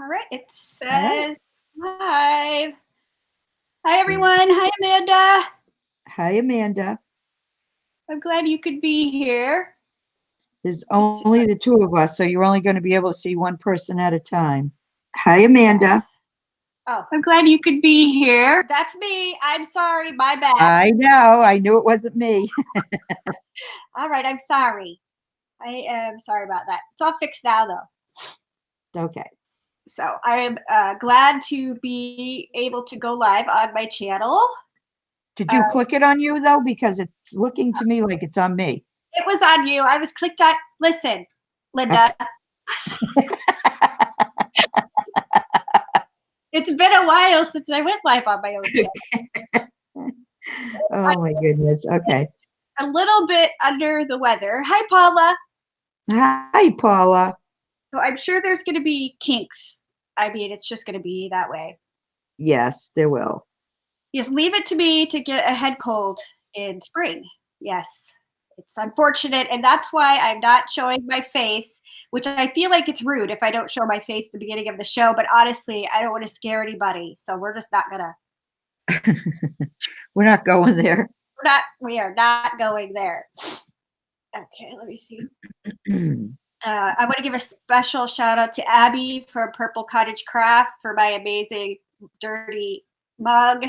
All right, it All right. says live. Hi, everyone. Hi, Amanda. Hi, Amanda. I'm glad you could be here. There's only the two of us, so you're only going to be able to see one person at a time. Hi, Amanda. Yes. Oh, I'm glad you could be here. That's me. I'm sorry. My bad. I know. I knew it wasn't me. All right, I'm sorry. I am sorry about that. It's all fixed now, though. Okay. So I am glad to be able to go live on my channel. Did you click it on you, though? Because it's looking to me like it's on me. It was on you. I was clicked on. Listen, Linda. Okay. It's been a while since I went live on my own channel. Oh, my goodness. Okay. A little bit under the weather. Hi, Paula. Hi, Paula. So I'm sure there's going to be kinks. I mean, it's just going to be that way. Yes, there will. Just leave it to me to get a head cold in spring. Yes. It's unfortunate, and that's why I'm not showing my face, which I feel like it's rude if I don't show my face at the beginning of the show, but honestly, I don't want to scare anybody, so we're just not gonna. We're not going there. We are not going there. Okay, let me see. I want to give a special shout out to Abby from Purple Cottage Craft for my amazing dirty mug.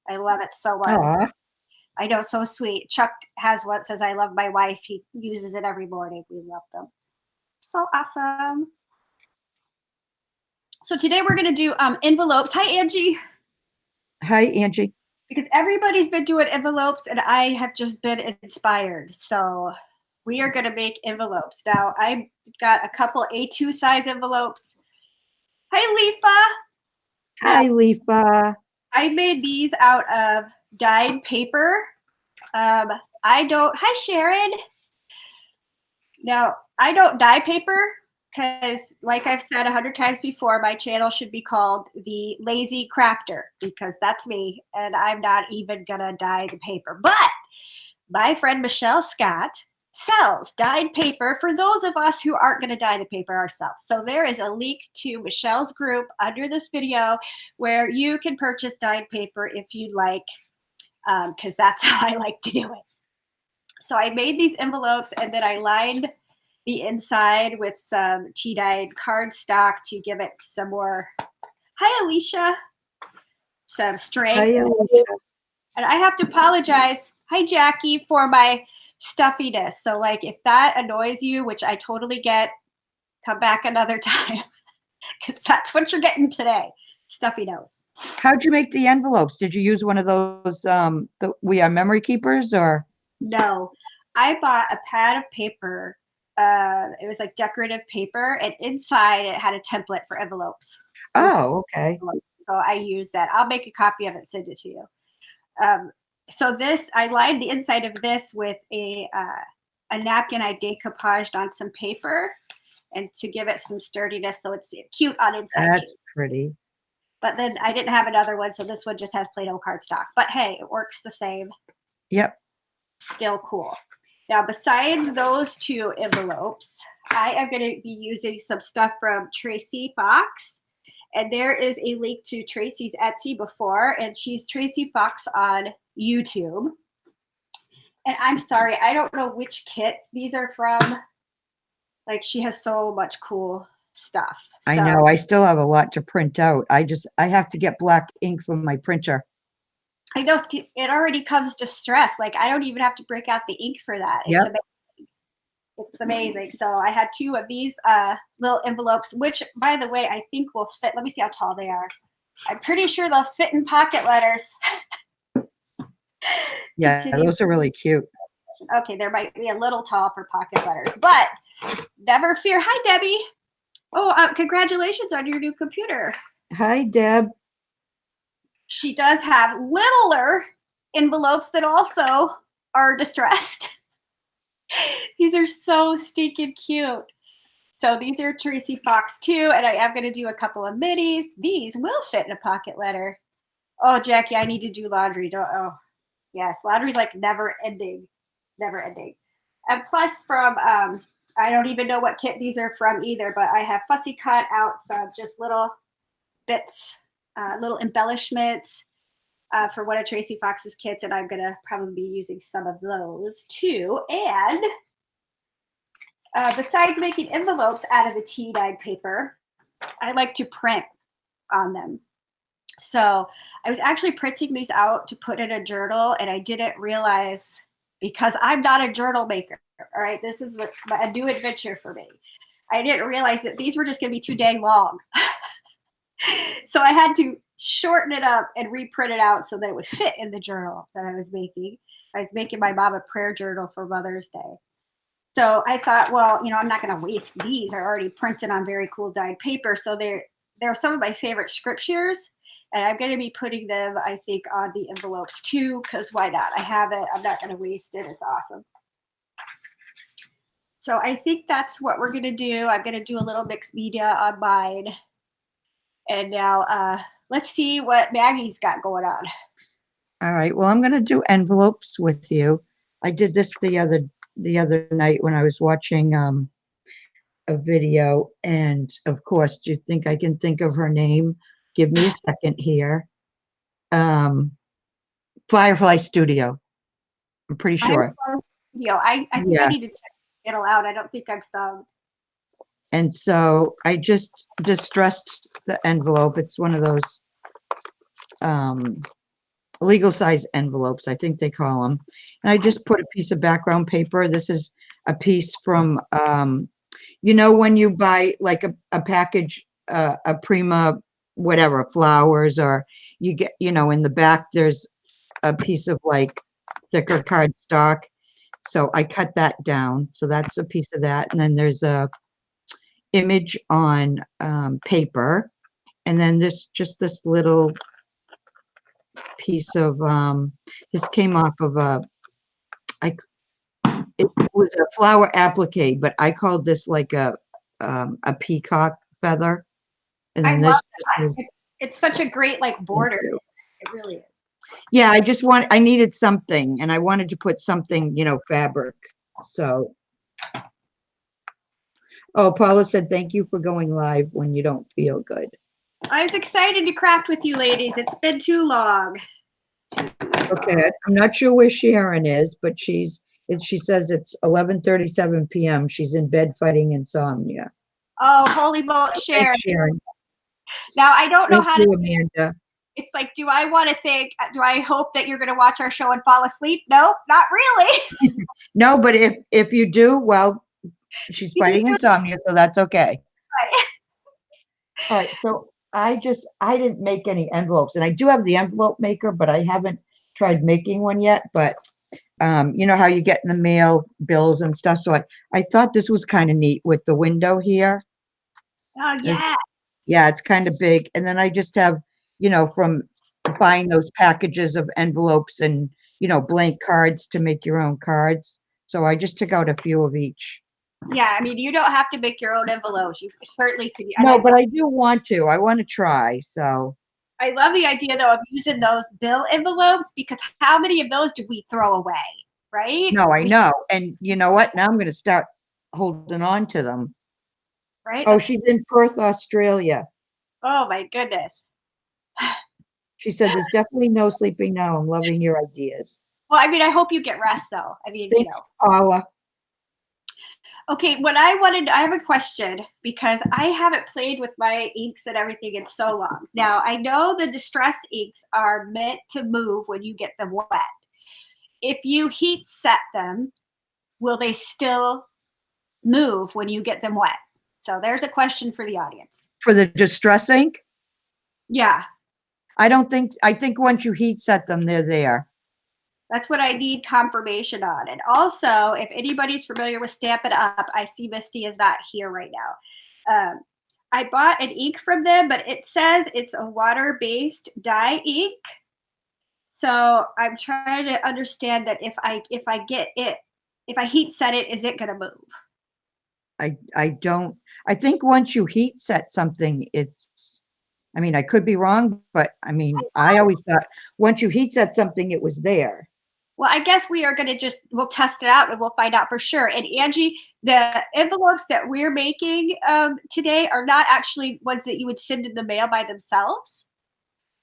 I love it so much. Aww. I know, so sweet. Chuck has one, says, I love my wife. He uses it every morning. We love them. So awesome. So today we're going to do envelopes. Hi, Angie. Hi, Angie. Because everybody's been doing envelopes, and I have just been inspired. So we are going to make envelopes. Now, I've got a couple A2 size envelopes. Hi, Lefa. Hi, Lefa. I made these out of dyed paper. Hi, Sharon. Now, I don't dye paper because, like I've said 100 times before, my channel should be called The Lazy Crafter because that's me, and I'm not even going to dye the paper. But my friend Michele Scott sells dyed paper for those of us who aren't going to dye the paper ourselves. So there is a link to Michelle's group under this video where you can purchase dyed paper if you'd like, because that's how I like to do it. So I made these envelopes, and then I lined the inside with some tea-dyed cardstock to give it some more, hi, Alicia, some strength. Hi, Alicia. And I have to apologize, hi, Jackie, for my stuffiness. So, like, if that annoys you, which I totally get, come back another time because that's what you're getting today, stuffy nose. How'd you make the envelopes? Did you use one of those We Are Memory Keepers, or? No, I bought a pad of paper. It was like decorative paper, and inside it had a template for envelopes. Oh, okay. So I used that. I'll make a copy of it and send it to you. So this, I lined the inside of this with a napkin I decoupaged on some paper, and to give it some sturdiness, so it's cute on inside. That's pretty. But then I didn't have another one, so this one just has plain old cardstock. But hey, it works the same. Yep. Still cool. Now, besides those two envelopes, I am going to be using some stuff from Tracie Fox. And there is a link to Tracie's Etsy before, and she's Tracie Fox on YouTube. And I'm sorry, I don't know which kit these are from. Like, she has so much cool stuff. I know. I still have a lot to print out. I have to get black ink from my printer. I know it already comes distressed. Like, I don't even have to break out the ink for that. It's amazing. It's amazing. So I had two of these little envelopes, which, by the way, I think will fit. Let me see how tall they are. I'm pretty sure they'll fit in pocket letters. Yeah, those are really cute. Okay, there might be a little tall for pocket letters, but never fear. Hi, Debbie. Oh, congratulations on your new computer. Hi, Deb. She does have littler envelopes that also are distressed. These are so stinking cute. So these are Tracie Fox too, and I am going to do a couple of minis. These will fit in a pocket letter. Oh, Jackie, I need to do laundry. Oh, yes, laundry's like never ending. And plus from I don't even know what kit these are from either, but I have fussy cut out some just little bits, little embellishments for one of Tracie Fox's kits, and I'm gonna probably be using some of those too. And besides making envelopes out of the tea dyed paper, I like to print on them. So I was actually printing these out to put in a journal, and I didn't realize, because I'm not a journal maker. All right, this is a new adventure for me. I didn't realize that these were just going to be too dang long. So I had to shorten it up and reprint it out so that it would fit in the journal that I was making. I was making my mom a prayer journal for Mother's Day. So I thought, well, I'm not going to waste these. They're already printed on very cool dyed paper. So they're some of my favorite scriptures. And I'm going to be putting them, I think, on the envelopes too, because why not? I have it. I'm not going to waste it. It's awesome. So I think that's what we're going to do. I'm going to do a little mixed media on mine. And now let's see what Maggie's got going on. All right. Well, I'm going to do envelopes with you. I did this the other night when I was watching a video, and of course, do you think I can think of her name? Give me a second here. Firefly Studio. I'm pretty sure. I think I need to check it out. I don't think I've subbed. And so I just distressed the envelope. It's one of those legal size envelopes, I think they call them. And I just put a piece of background paper. This is a piece from, when you buy like a package, a Prima, whatever, flowers, or you get, in the back, there's a piece of like thicker cardstock. So I cut that down. So that's a piece of that. And then there's a image on paper. And then this little piece of this came off of it was a flower applique, but I called this like a peacock feather. And then I love that. It's such a great border. It really is. Yeah, I needed something, and I wanted to put something, fabric. So Paula said thank you for going live when you don't feel good. I was excited to craft with you ladies. It's been too long. Okay, I'm not sure where Sharon is, but she says it's 11:37 p.m. She's in bed fighting insomnia. Oh, holy moly, Sharon. Sharon. Now I don't know how to. Amanda. It's like, do I hope that you're going to watch our show and fall asleep? No, not really. No, but if you do, well, she's fighting insomnia, so that's okay. Right. All right, so I didn't make any envelopes, and I do have the envelope maker, but I haven't tried making one yet. But you know how you get in the mail bills and stuff. So I thought this was kind of neat with the window here. Oh yeah. Yeah, it's kind of big. And then I just have, from buying those packages of envelopes and, blank cards to make your own cards. So I just took out a few of each. Yeah, I mean, you don't have to make your own envelopes. You certainly could. No, but I do want to. I want to try. So I love the idea, though, of using those bill envelopes, because how many of those do we throw away, right? No, I know. And you know what? Now I'm going to start holding on to them. Right? Oh, she's in Perth, Australia. Oh, my goodness. She said, there's definitely no sleeping now. I'm loving your ideas. Well, I mean, I hope you get rest, though. I mean, Thanks, Paula. Okay, I have a question, because I haven't played with my inks and everything in so long. Now, I know the distress inks are meant to move when you get them wet. If you heat set them, will they still move when you get them wet? So there's a question for the audience. For the distress ink? Yeah. I think once you heat set them, they're there. That's what I need confirmation on. And also, if anybody's familiar with Stamp It Up, I see Misty is not here right now. I bought an ink from them, but it says it's a water-based dye ink. So I'm trying to understand that if I heat set it, is it going to move? I think once you heat set something, I could be wrong, but I always thought once you heat set something, it was there. Well, I guess we are going to we'll test it out and we'll find out for sure. And Angie, the envelopes that we're making today are not actually ones that you would send in the mail by themselves.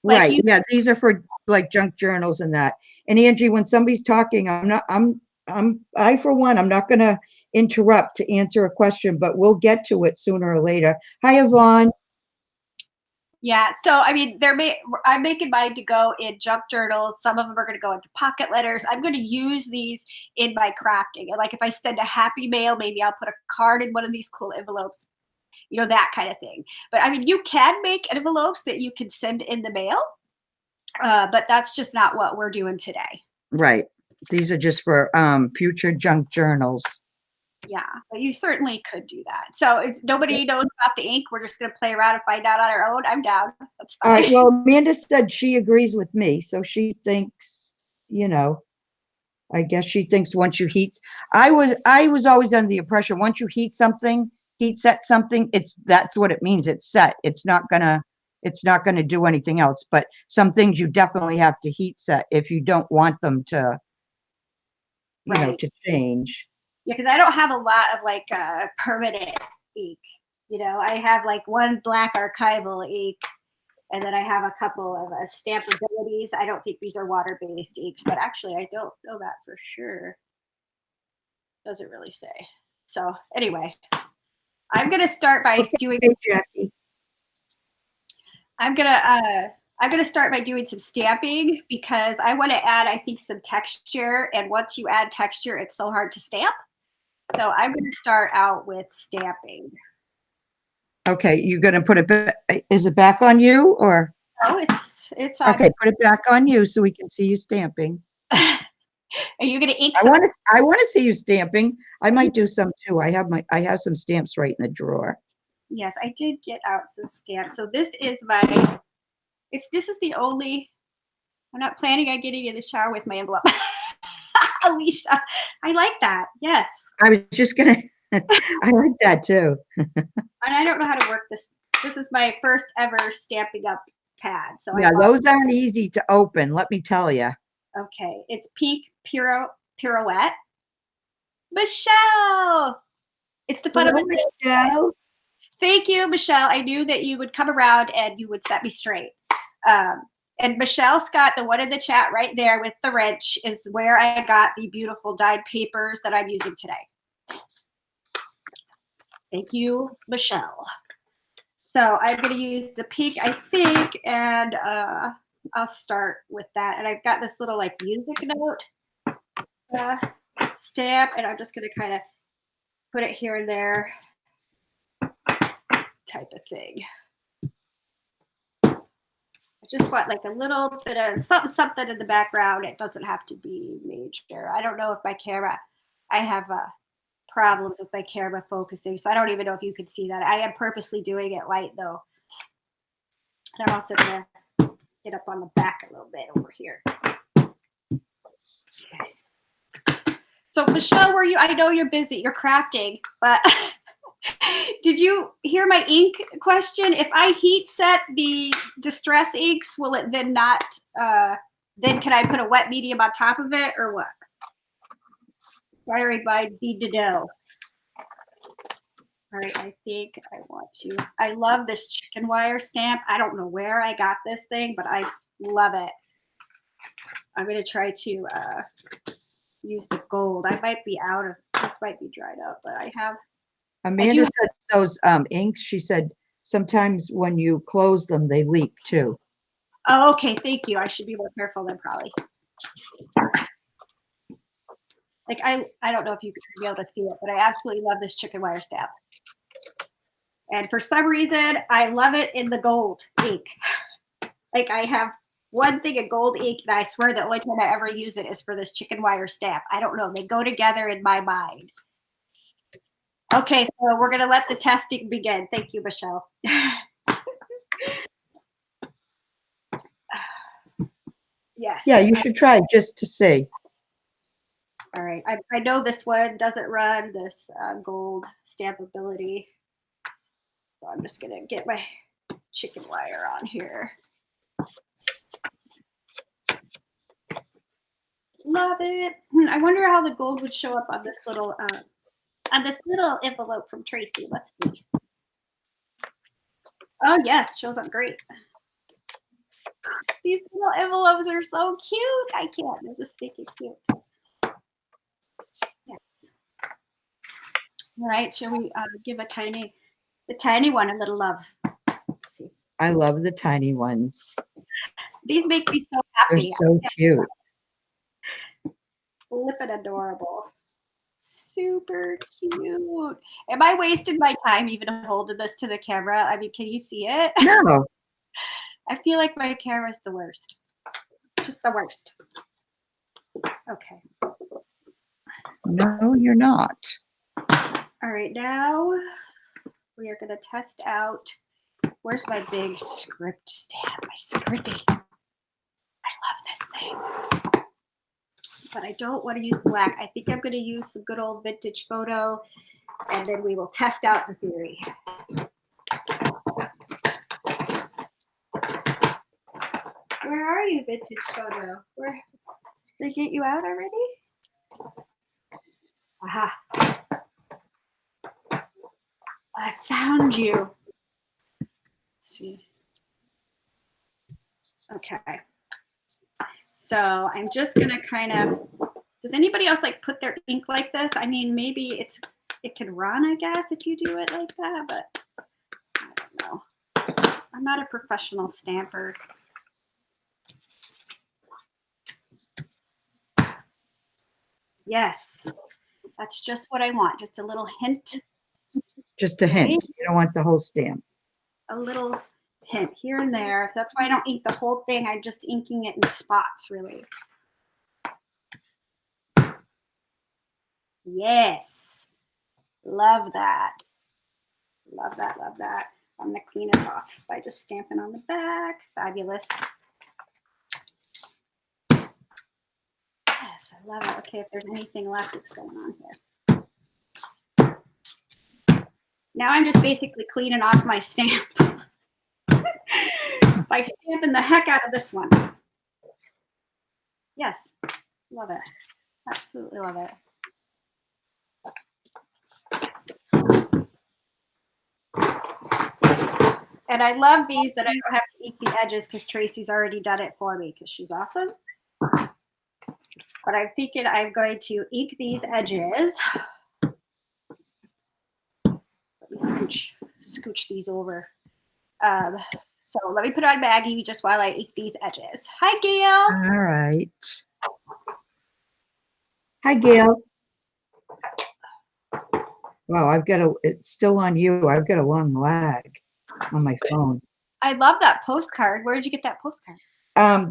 Like Right. Yeah. These are for like junk journals and that. And Angie, when somebody's talking, I for one, I'm not going to interrupt to answer a question, but we'll get to it sooner or later. Hi, Yvonne. Yeah. So, I mean, I'm making mine to go in junk journals. Some of them are going to go into pocket letters. I'm going to use these in my crafting. And like if I send a happy mail, maybe I'll put a card in one of these cool envelopes, that kind of thing. But I mean, you can make envelopes that you can send in the mail, but that's just not what we're doing today. Right. These are just for future junk journals. Yeah, but you certainly could do that. So if nobody knows about the ink, we're just going to play around and find out on our own. I'm down. That's fine. All right. Well, Amanda said she agrees with me. So she thinks, I guess she thinks once you heat, I was always under the impression once you heat set something, that's what it means. It's set. It's not gonna do anything else. But some things you definitely have to heat set if you don't want them to, to change. Yeah, because I don't have a lot of like permanent ink. I have like one black archival ink, and then I have a couple of stampabilities. I don't think these are water-based inks, but actually I don't know that for sure. Doesn't really say. So anyway, I'm gonna start by doing. Hey, Jackie. I'm gonna start by doing some stamping because I want to add, I think, some texture. And once you add texture, it's so hard to stamp. So I'm going to start out with stamping. Okay, you're going to put it. Is it back on you or? Oh, it's on. Okay, put it back on you so we can see you stamping. Are you going to ink? I want to see you stamping. I might do some too. I have some stamps right in the drawer. Yes, I did get out some stamps. So this is this is the only. I'm not planning on getting in the shower with my envelope. Alicia, I like that. Yes. I was just gonna. I like that too. And I don't know how to work this. This is my first ever Stampin' Up pad. So yeah, those aren't easy to open. Let me tell you. Okay, it's pink pirouette. Michelle, it's the fun of it. Michelle. Thank you, Michelle. I knew that you would come around and you would set me straight. And Michele Scott, the one in the chat right there with the wrench, is where I got the beautiful dyed papers that I'm using today. Thank you, Michelle. So I'm going to use the pink, I think, and I'll start with that. And I've got this little like music note stamp, and I'm just going to kind of put it here and there type of thing. I just want like a little bit of something in the background. It doesn't have to be major. I don't know if my camera, I have problems with my camera focusing, so I don't even know if you can see that. I am purposely doing it light though. And I'm also going to get up on the back a little bit over here. Okay. So Michelle, I know you're busy, you're crafting, but did you hear my ink question? If I heat set the distress inks, will it then not, then can I put a wet medium on top of it or what? Inquiring minds need to know. All right, I think I want to. I love this chicken wire stamp. I don't know where I got this thing, but I love it. I'm going to try to use the gold. I might be out of, this might be dried up, but I have. Amanda said those inks, she said sometimes when you close them, they leak too. Oh, okay. Thank you. I should be more careful then probably. Like I don't know if you could be able to see it, but I absolutely love this chicken wire stamp. And for some reason, I love it in the gold ink. Like I have one thing of gold ink, and I swear the only time I ever use it is for this chicken wire stamp. I don't know. They go together in my mind. Okay, so we're going to let the testing begin. Thank you, Michelle. Yes. Yeah, you should try just to see. All right. I know this one doesn't run this gold stampability. So I'm just going to get my chicken wire on here. Love it. I wonder how the gold would show up on this little envelope from Tracie. Let's see. Oh yes, shows up great. These little envelopes are so cute. I can't. They're just stinking cute. Yes. All right. Shall we give the tiny one a little love? Let's see. I love the tiny ones. These make me so They're happy. so cute. Flippin' adorable. Super cute. Am I wasting my time even holding this to the camera? I mean, can you see it? No. I feel like my camera's the worst. Just the worst. Okay. No, you're not. All right, now we are going to test out. Where's my big script stamp? My Scrippy. I love this thing. But I don't want to use black. I think I'm going to use some good old vintage photo, and then we will test out the theory. Where are you, vintage photo? Where did they get you out already? Aha. I found you. Let's see. Okay. So I'm just gonna kind of, does anybody else like put their ink like this? I mean, maybe it could run, I guess, if you do it like that, but I don't know. I'm not a professional stamper. Yes, that's just what I want. Just a little hint. Just a hint. You don't want the whole stamp. A little hint here and there. That's why I don't ink the whole thing. I'm just inking it in spots, really. Yes. Love that. Love that, love that. I'm going to clean it off by just stamping on the back. Fabulous. Yes, I love it. Okay, if there's anything left, it's going on here. Now I'm just basically cleaning off my stamp by stamping the heck out of this one. Yes, love it. Absolutely love it. And I love these that I don't have to ink the edges because Tracie's already done it for me because she's awesome. But I'm thinking I'm going to ink these edges. Let me scooch these over. So let me put on Maggie just while I ink these edges. Hi, Gail. All right. Hi, Gail. Wow, it's still on you. I've got a long lag on my phone. I love that postcard. Where did you get that postcard?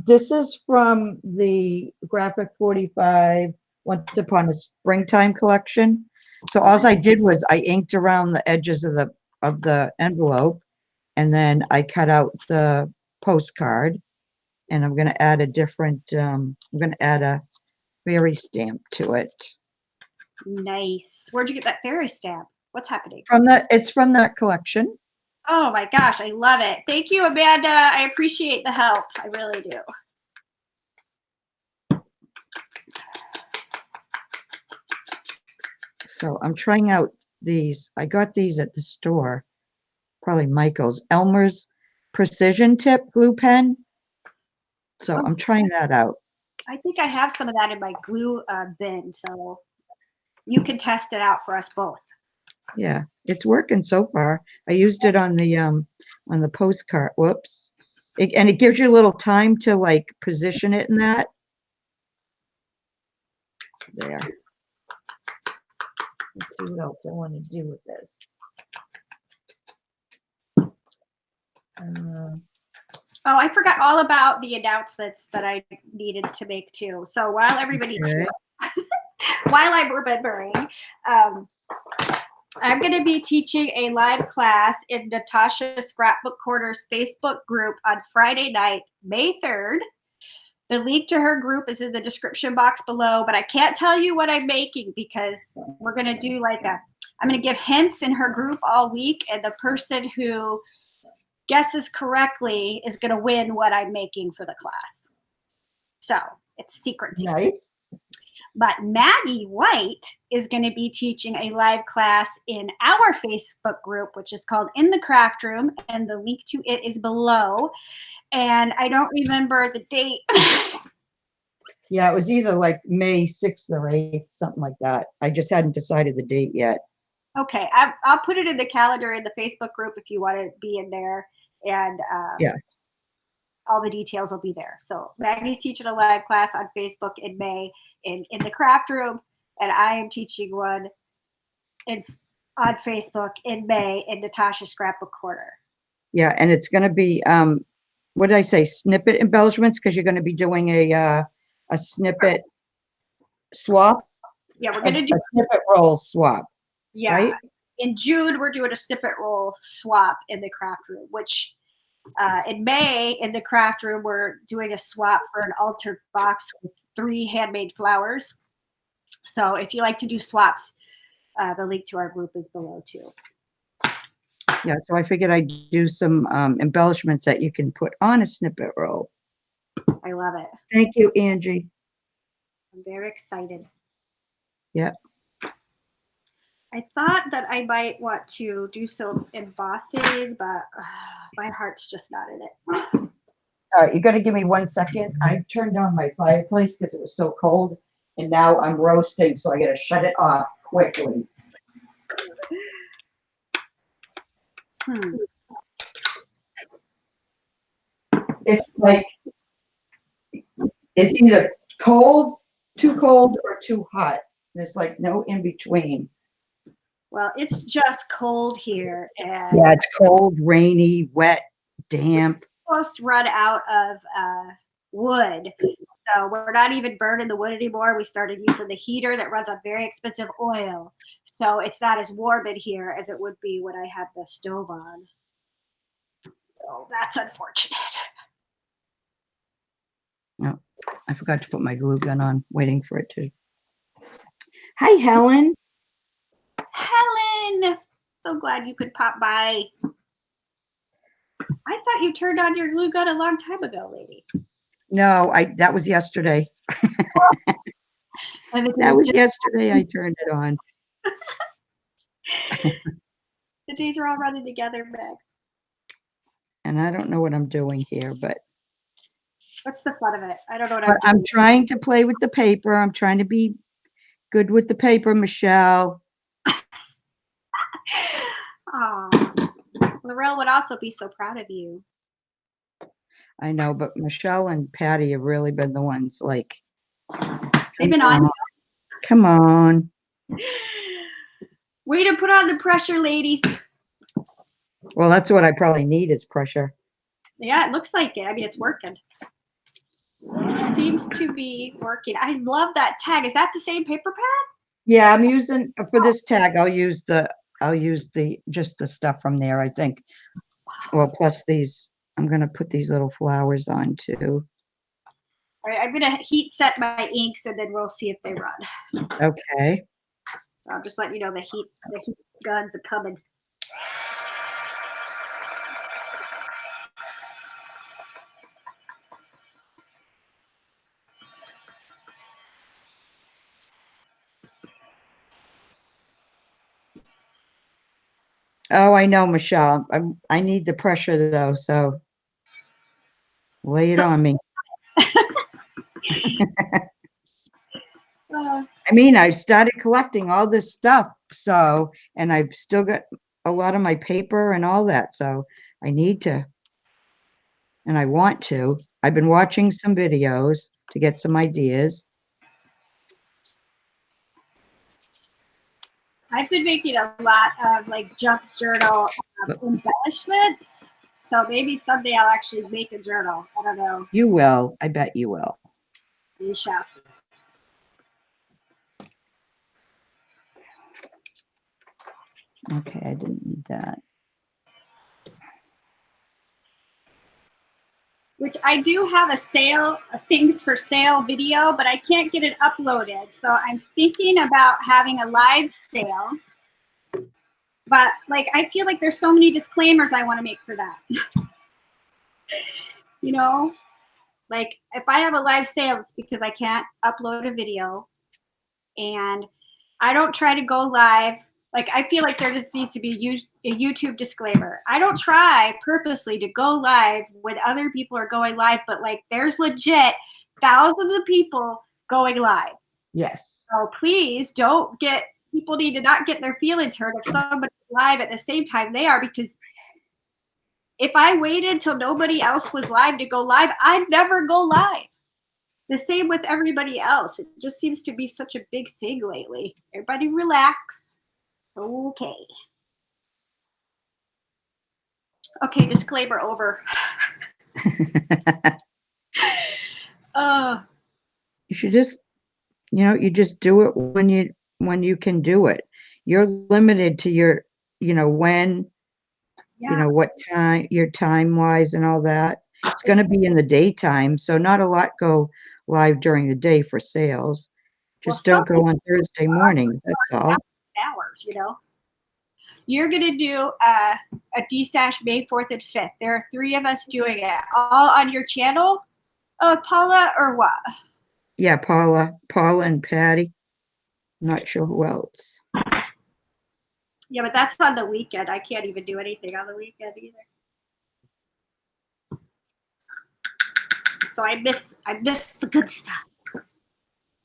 This is from the Graphic 45 Once Upon a Springtime collection. So all I did was I inked around the edges of the envelope, and then I cut out the postcard, and I'm going to add a different, I'm going to add a fairy stamp to it. Nice. Where'd you get that fairy stamp? What's happening? It's from that collection. Oh my gosh, I love it. Thank you, Amanda. I appreciate the help. I really do. So I'm trying out these. I got these at the store, probably Michael's. Elmer's Precision Tip glue pen. So I'm trying that out. I think I have some of that in my glue bin, so you can test it out for us both. Yeah, it's working so far. I used it on the postcard. Whoops. And it gives you a little time to like position it in that. There. Let's see what else I want to do with this. Oh, I forgot all about the announcements that I needed to make too. So while everybody, while I'm remembering, I'm going to be teaching a live class in Natasha Scrapbook Corner's Facebook group on Friday night, May 3rd. The link to her group is in the description box below, but I can't tell you what I'm making because we're going to do I'm going to give hints in her group all week, and the person who guesses correctly is going to win what I'm making for the class. So it's secret. Nice. But Maggie White is going to be teaching a live class in our Facebook group, which is called In the Craft Room, and the link to it is below. And I don't remember the date. Yeah, it was either like May 6th or 8th, something like that. I just hadn't decided the date yet. Okay, I'll put it in the calendar in the Facebook group if you want to be in there, and Yeah. all the details will be there. So Maggie's teaching a live class on Facebook in May in the craft room, and I am teaching one on Facebook in May in Natasha Scrapbook Corner. Yeah, and it's going to be what did I say? Snippet embellishments, because you're going to be doing a snippet swap. Yeah, we're gonna do a snippet roll swap. Yeah, right? in June we're doing a snippet roll swap in the craft room, which in May in the craft room we're doing a swap for an altered box with 3 handmade flowers. So if you like to do swaps, the link to our group is below too. Yeah, so I figured I'd do some embellishments that you can put on a snippet roll. I love it. Thank you, Angie. I'm very excited. Yeah. I thought that I might want to do some embossing, but my heart's just not in it. All right, you got to give me 1 second. I turned on my fireplace because it was so cold, and now I'm roasting, so I got to shut it off quickly. It's like, it's either cold, too cold, or too hot. There's like no in between. Well, it's just cold here, and Yeah, it's cold, rainy, wet, damp. almost run out of wood. So we're not even burning the wood anymore. We started using the heater that runs on very expensive oil. So it's not as warm in here as it would be when I had the stove on. So that's unfortunate. No, I forgot to put my glue gun on, waiting for it to. Hi, Helen. Helen, so glad you could pop by. I thought you turned on your glue gun a long time ago, lady. No, that was yesterday. That was yesterday I turned it on. The days are all running together, Meg. And I don't know what I'm doing here, but what's the fun of it? I don't know what I'm trying to play with the paper. I'm trying to be good with the paper, Michelle. Oh, Lorelle would also be so proud of you. I know, but Michelle and Patty have really been the ones like. They've been on. Come on. Way to put on the pressure, ladies. Well, that's what I probably need is pressure. Yeah, it looks like it. I mean, it's working. It seems to be working. I love that tag. Is that the same paper pad? Yeah, I'm using for this tag. I'll use just the stuff from there, I think. Well, plus these, I'm going to put these little flowers on too. All right, I'm going to heat set my inks and then we'll see if they run. Okay. So I'm just letting you know the heat guns are coming. Oh, I know, Michelle. I need the pressure though, so lay it on me. I mean, I've started collecting all this stuff, so, and I've still got a lot of my paper and all that, so I need to, and I want to. I've been watching some videos to get some ideas. I've been making a lot of like junk journal embellishments, so maybe someday I'll actually make a journal. I don't know. You will. I bet you will. We shall see. Okay, I didn't need that. Which I do have a things for sale video, but I can't get it uploaded. So I'm thinking about having a live sale. But like, I feel like there's so many disclaimers I want to make for that. You know? Like if I have a live sale, it's because I can't upload a video, and I don't try to go live. Like I feel like there just needs to be a YouTube disclaimer. I don't try purposely to go live when other people are going live, but like there's legit thousands of people going live. Yes. So please don't get, people need to not get their feelings hurt if somebody's live at the same time they are, because if I waited till nobody else was live to go live, I'd never go live. The same with everybody else. It just seems to be such a big thing lately. Everybody relax. Okay. Okay, disclaimer over. You should just, you just do it when you can do it. You're limited to your, when, Yeah. what time, your time wise and all that. It's going to be in the daytime, so not a lot go live during the day for sales. Well, Just don't go on Thursday mornings, that's all. Hours, You're going to do a D-Stash May 4th and 5th. There are 3 of us doing it. All on your channel, Paula, or what? Yeah, Paula and Patty. Not sure who else. Yeah, but that's on the weekend. I can't even do anything on the weekend either. So I missed the good stuff.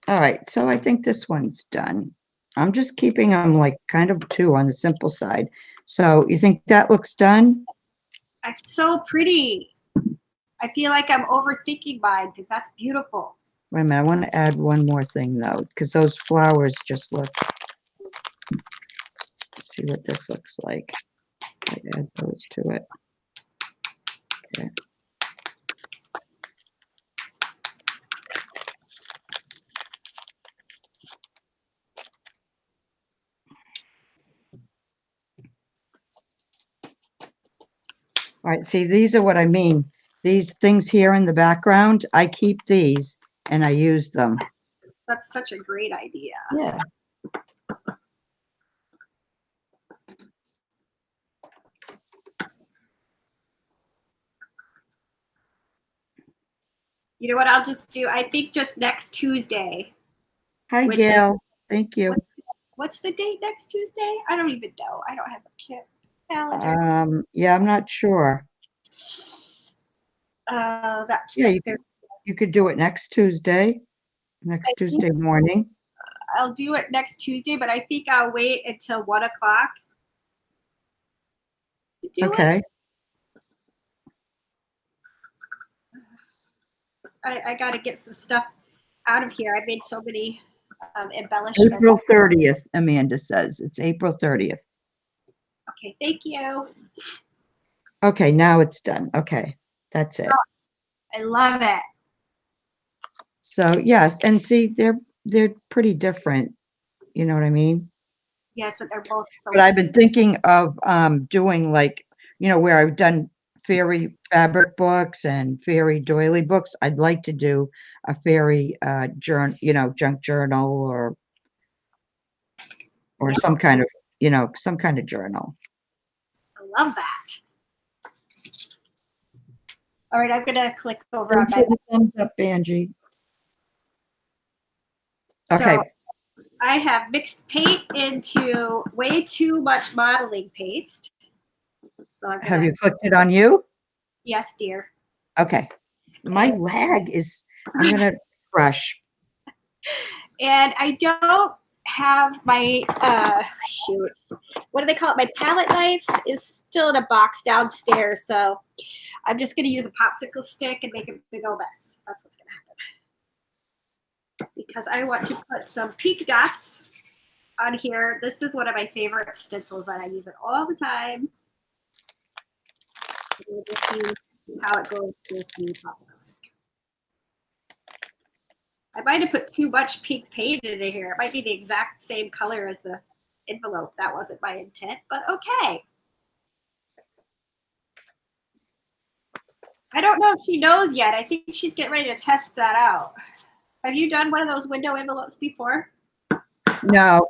All right, so I think this one's done. I'm just keeping them like kind of 2 on the simple side. So you think that looks done? It's so pretty. I feel like I'm overthinking mine because that's beautiful. Wait a minute, I want to add one more thing though, because those flowers just look. Let's see what this looks like. I add those to it. Okay. All right, see, these are what I mean. These things here in the background, I keep these and I use them. That's such a great idea. Yeah. You know what I'll just do? I think just next Tuesday. Hi, Gail. Thank you. What's the date next Tuesday? I don't even know. I don't have a calendar. Yeah, I'm not sure. That's Yeah, you could do it next Tuesday morning. I'll do it next Tuesday, but I think I'll wait until 1 o'clock to do Okay. it. I got to get some stuff out of here. I made so many embellishments. April 30th, Amanda says. It's April 30th. Okay, thank you. Okay, now it's done. Okay, that's it. I love it. So yes, and see, they're pretty different. You know what I mean? Yes, but they're both so. But I've been thinking of doing like, where I've done fairy fabric books and fairy doily books. I'd like to do a fairy journal, junk journal or Yeah. some kind of, some kind of journal. I love that. All right, I'm gonna click over Thanks on my. for the thumbs up, Angie. Okay. So I have mixed paint into way too much modeling paste. So I'm Have you clicked it on you? Yes, dear. Okay. My lag is, I'm gonna crush. And I don't have my shoot. What do they call it? My palette knife is still in a box downstairs, so I'm just gonna use a popsicle stick and make a big old mess. That's what's gonna happen. Because I want to put some pink dots on here. This is one of my favorite stencils, and I use it all the time. We'll just see how it goes with the popsicle stick. I might have put too much pink paint into here. It might be the exact same color as the envelope. That wasn't my intent, but okay. I don't know if she knows yet. I think she's getting ready to test that out. Have you done one of those window envelopes before? No.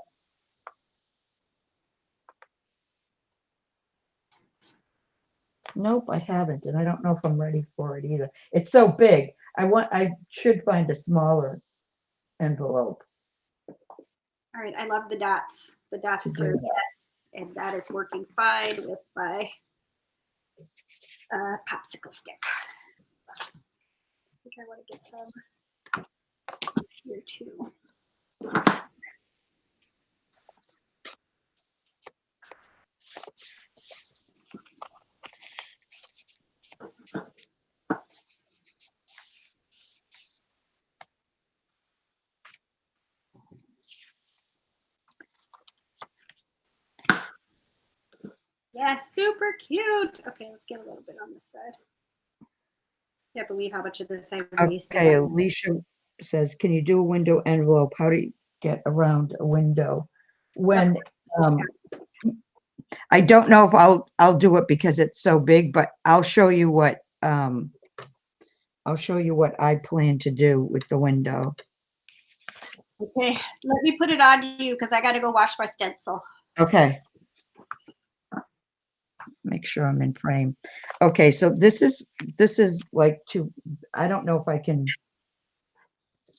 Nope, I haven't, and I don't know if I'm ready for it either. It's so big. I should find a smaller envelope. All right, I love the dots. The dots To are do yes, and that is working fine with my popsicle stick. I think I want to get some here too. Yeah, super cute. Okay, let's get a little bit on this side. Can't believe how much of this I wasted. Okay, Alicia says, can you do a window envelope? How do you get around a window? When I don't know if I'll do it because it's so big, but I'll show you what I plan to do with the window. Okay, let me put it on you because I got to go wash my stencil. Okay. Make sure I'm in frame. Okay, so this is like I don't know if I can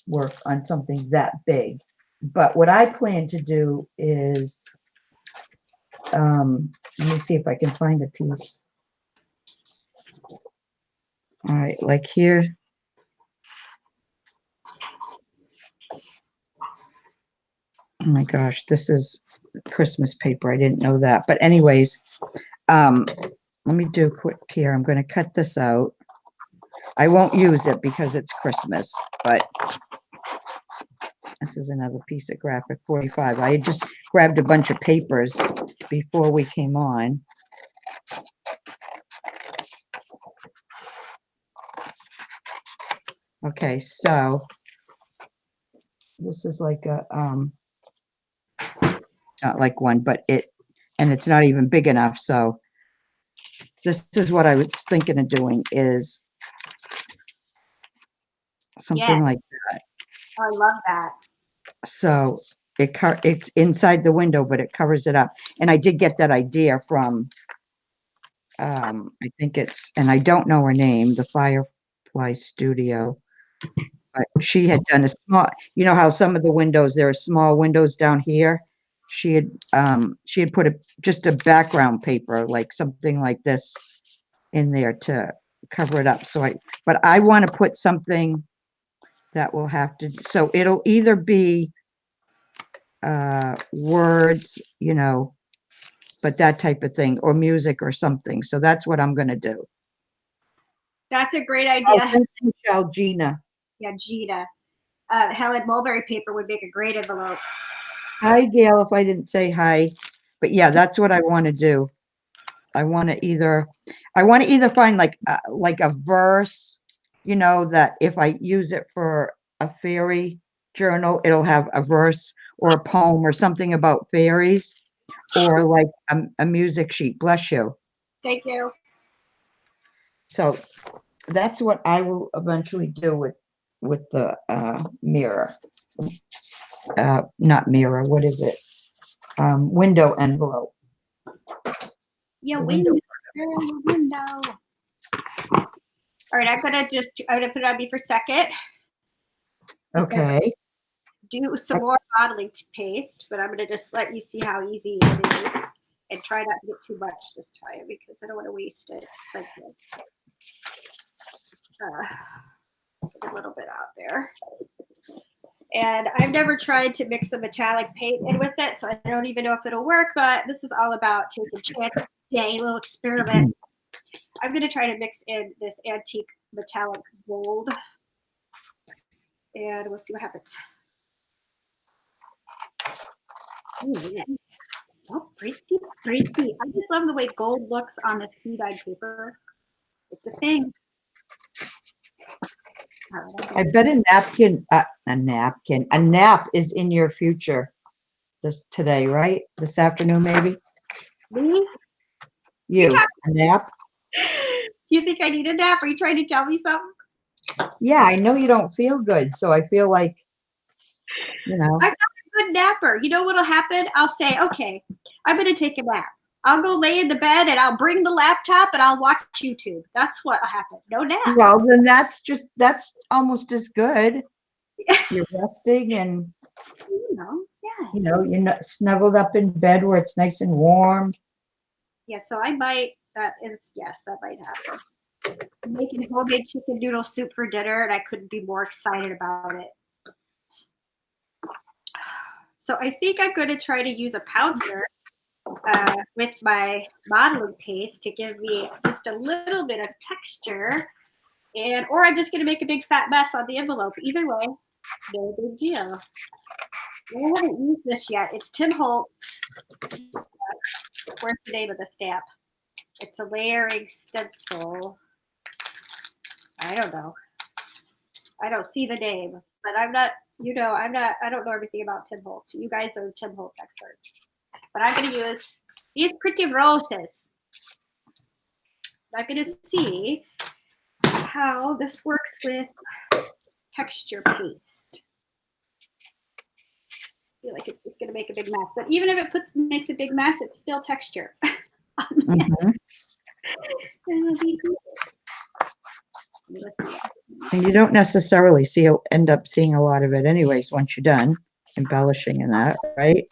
work on something that big, but what I plan to do is, let me see if I can find a piece. All right, like here. Oh my gosh, this is Christmas paper. I didn't know that. But anyways, let me do quick here. I'm going to cut this out. I won't use it because it's Christmas, but this is another piece of graphic 45. I had just grabbed a bunch of papers before we came on. Okay, so this is like a, not like one, but and it's not even big enough. So this is what I was thinking of doing is something like that. I love that. So it's inside the window, but it covers it up. And I did get that idea from, I think it's, and I don't know her name, the Firefly Studio. But she had done a small, you know how some of the windows, there are small windows down here. She had put just a background paper, like something like this in there to cover it up. But I want to put something that will have to, so it'll either be words, but that type of thing, or music or something. So that's what I'm going to do. That's a great Oh, idea. thanks, Michelle, Gina. Yeah, Gina. Helen Mulberry paper would make a great envelope. Hi, Gail, if I didn't say hi. But yeah, that's what I want to do. I want to either find like a verse, that if I use it for a fairy journal, it'll have a verse or a poem or something about fairies, or like a music sheet. Bless you. Thank you. So that's what I will eventually do with the mirror. Not mirror, what is it? Window envelope. Yeah, window. All right, I'm gonna put it on me for a second. Okay. Do some more modeling paste, but I'm gonna just let you see how easy it is, and try not to get too much this time because I don't want to waste it. Like, get a little bit out there. And I've never tried to mix a metallic paint in with it, so I don't even know if it'll work, but this is all about taking chances today, a little experiment. I'm going to try to mix in this antique metallic gold, and we'll see what happens. Ooh, yes. So pretty, pretty. I just love the way gold looks on this tea-dyed paper. It's a thing. I bet a nap is in your future today, right? This afternoon, maybe? Me? You, a nap? You think I need a nap? Are you trying to tell me something? Yeah, I know you don't feel good, so I feel like, I'm not a good napper. You know what'll happen? I'll say, okay, I'm going to take a nap. I'll go lay in the bed and I'll bring the laptop and I'll watch YouTube. That's what happened. No nap. Well, then that's almost as good. You're resting and, Yes. you're not snuggled up in bed where it's nice and warm. Yeah, so that might happen. I'm making homemade chicken noodle soup for dinner and I couldn't be more excited about it. So I think I'm going to try to use a pouncer with my modeling paste to give me just a little bit of texture, or I'm just going to make a big fat mess on the envelope. Either way, no big deal. I haven't used this yet. It's Tim Holtz. Where's the name of the stamp? It's a layering stencil. I don't know. I don't see the name, but I don't know everything about Tim Holtz. You guys are Tim Holtz experts. But I'm going to use these pretty roses. I'm going to see how this works with texture paste. I feel like it's just going to make a big mess. But even if it makes a big mess, it's still texture. Mm-hmm. And you don't necessarily end up seeing a lot of it anyways once you're done embellishing in that, right?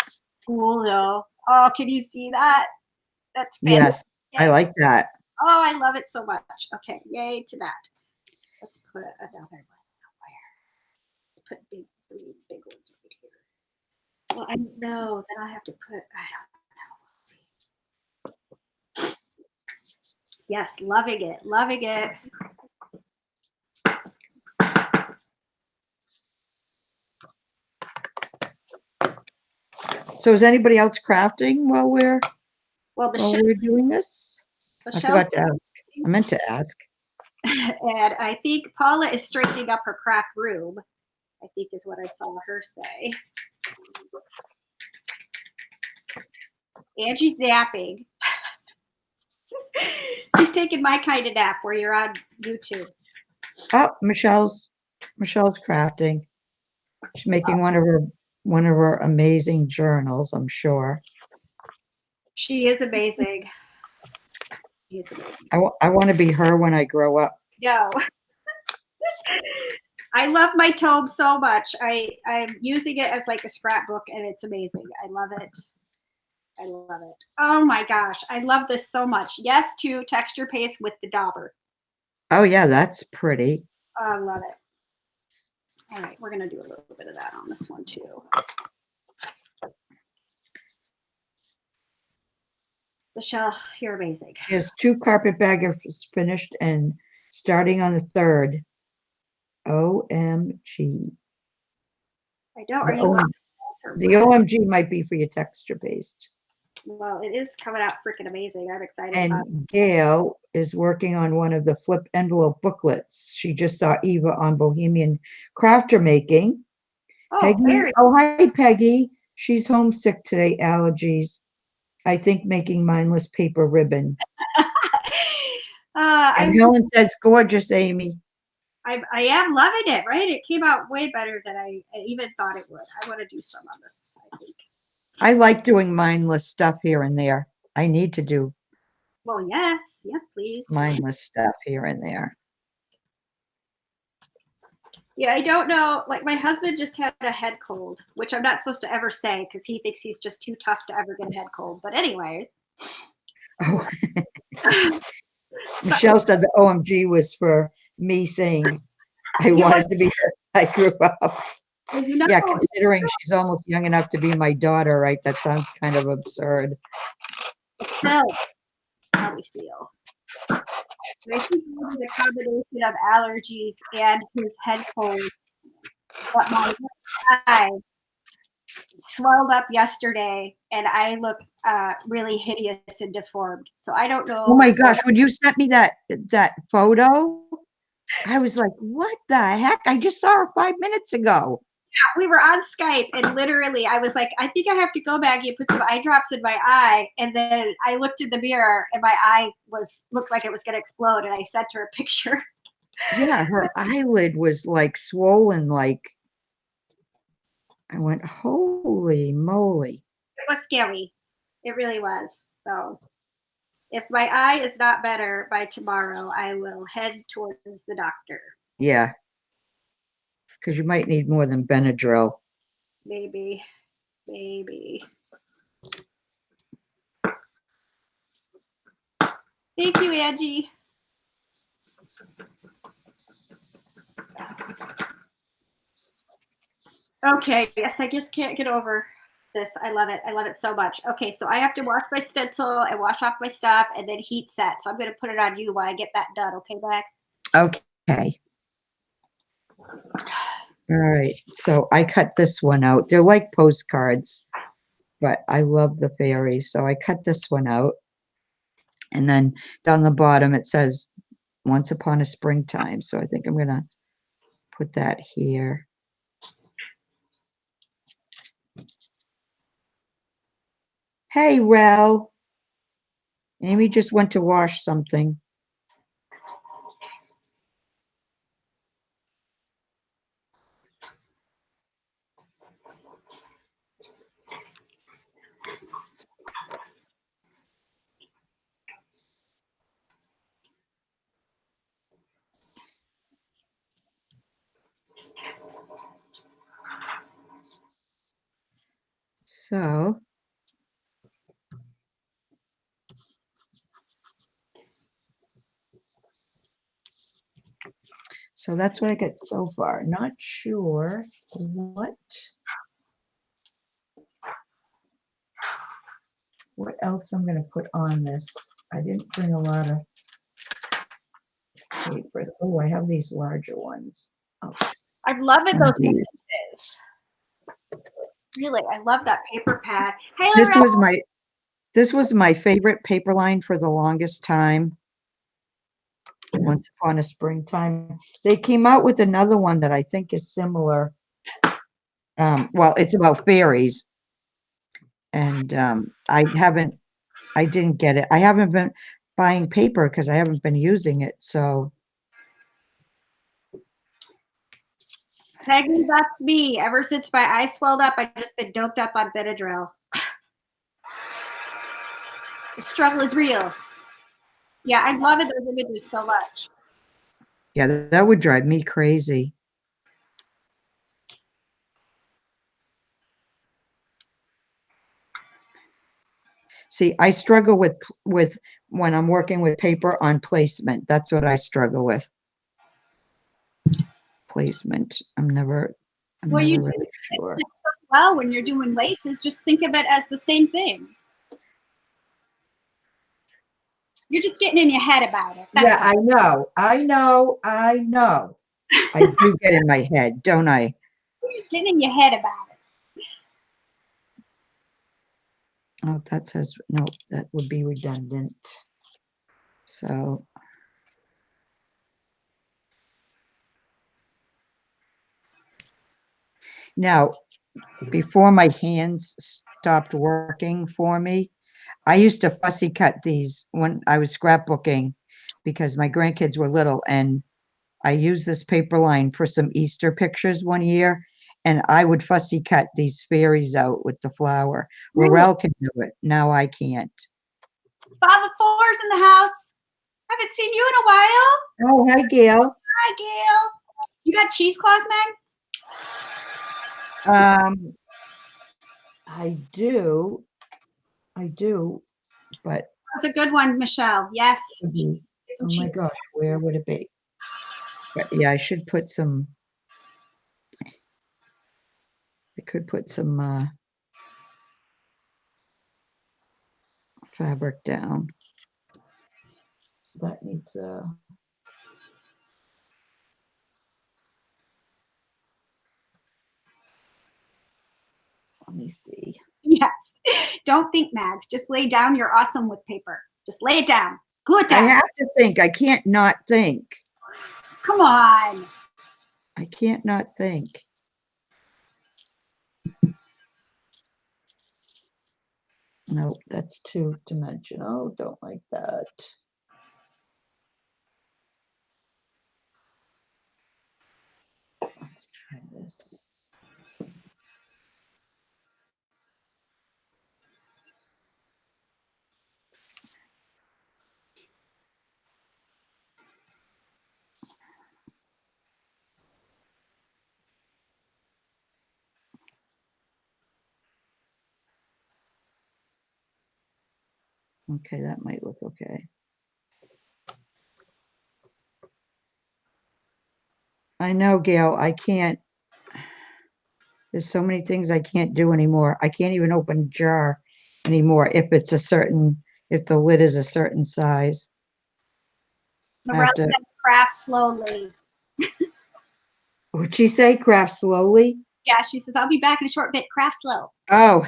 Cool though. Oh, can you see that? That's fantastic. Yes, I like that. Oh, I love it so much. Okay, yay to that. Let's put another one where. Put big ones right here. Well, I don't know. Then I have to put. I don't know. Yes, loving it. Loving it. So is anybody else crafting while we're doing this? I forgot to ask. I meant to ask. And I think Paula is straightening up her craft room, I think is what I saw her say. Angie's napping. She's taking my kind of nap where you're on YouTube. Oh, Michelle's crafting. She's making one of her amazing journals, I'm sure. She is amazing. I want to be her when I grow up. No. I love my tome so much. I'm using it as like a scrapbook and it's amazing. I love it. I love it. Oh my gosh. I love this so much. Yes to texture paste with the dauber. Oh yeah, that's pretty. I love it. All right, we're going to do a little bit of that on this one too. Michelle, you're amazing. She has 2 carpetbaggers finished and starting on the 3rd. OMG. I know. The OMG might be for your texture paste. Well, it is coming out freaking amazing. I'm excited and about it. Gail is working on one of the flip envelope booklets. She just saw Eva on Bohemian Crafter Making. Oh, Peggy, hi, Peggy. She's homesick today, allergies. I think making mindless paper ribbon. And Helen says, gorgeous, Amy. I am loving it, right? It came out way better than I even thought it would. I want to do some on this, I think. I like doing mindless stuff here and there. I need to do. Well, yes, please. Mindless stuff here and there. Yeah, I don't know. Like my husband just had a head cold, which I'm not supposed to ever say because he thinks he's just too tough to ever get a head cold. But anyways. Oh. Michelle said the OMG was for me saying I wanted to be her. I grew up. Yeah, considering she's almost young enough to be my daughter, right? That sounds kind of absurd. No, how we feel. I think it was a combination of allergies and his head cold. But my eye swelled up yesterday, and I look really hideous and deformed. So I don't know. Oh my gosh! When you sent me that photo, I was like, "What the heck?" I just saw her 5 minutes ago. Yeah, we were on Skype, and literally, I was like, "I think I have to go, Maggie, and put some eye drops in my eye." And then I looked in the mirror, and my eye looked like it was going to explode. And I sent her a picture. Yeah, her eyelid was like swollen. Like I went, "Holy moly!" It was scary. It really was. So if my eye is not better by tomorrow, I will head towards the doctor. Yeah. Because you might need more than Benadryl. Maybe. Thank you, Angie. Okay, yes, I just can't get over this. I love it. I love it so much. Okay, so I have to wash my stencil and wash off my stuff and then heat set. So I'm going to put it on you while I get that done. Okay, Max? Okay. All right. So I cut this one out. They're like postcards, but I love the fairies. So I cut this one out. And then down the bottom, it says Once Upon a Springtime. So I think I'm going to put that here. Hey, Rel. Amy just went to wash something. So that's what I got so far. Not sure what else I'm going to put on this. I didn't bring a lot of paper. Oh, I have these larger ones. Oh, I'm loving those these. images. Really, I love that paper pad. Hey, This Lorelle. was my favorite paper line for the longest time. Once Upon a Springtime. They came out with another one that I think is similar. Well, it's about fairies. And I didn't get it. I haven't been buying paper because I haven't been using it. So Peggy, that's me. Ever since my eyes swelled up, I've just been doped up on Benadryl. The struggle is real. Yeah, I love those images so much. yeah, that would drive me crazy. See, I struggle with when I'm working with paper on placement. That's what I struggle with. Placement. I'm never Well, you do really it sure. so well when you're doing laces. Just think of it as the same thing. You're just getting in your head about it. Yeah, That's all. I know. I do get in my head, don't I? You're getting in your head about it. Oh, that says, no, that would be redundant. So. Now, before my hands stopped working for me, I used to fussy cut these when I was scrapbooking because my grandkids were little, and I used this paper line for some Easter pictures one year, and I would fussy cut these fairies out with the flower. Really? Lorelle can do it. Now I can't. Father Four's in the house. Haven't seen you in a while. Oh, hi, Gail. Hi, Gail. You got cheesecloth, Meg? I do, but That's a good one, Michelle. Yes. oh my gosh, where would it be? But yeah, I should put some. I could put some fabric down. That needs let me see. Yes. Don't think, Mags. Just lay down. You're awesome with paper. Just lay it down. Glue it I down. have to think. I can't not think. Come on. I can't not think. Nope, that's two-dimensional. Don't like that. Let's try this. Okay, that might look okay. I know, Gail, I can't. There's so many things I can't do anymore. I can't even open a jar anymore if it's if the lid is a certain size. Lorelle says craft slowly. What'd she say? Craft slowly? Yeah, she says, I'll be back in a short bit. Craft slow. Oh.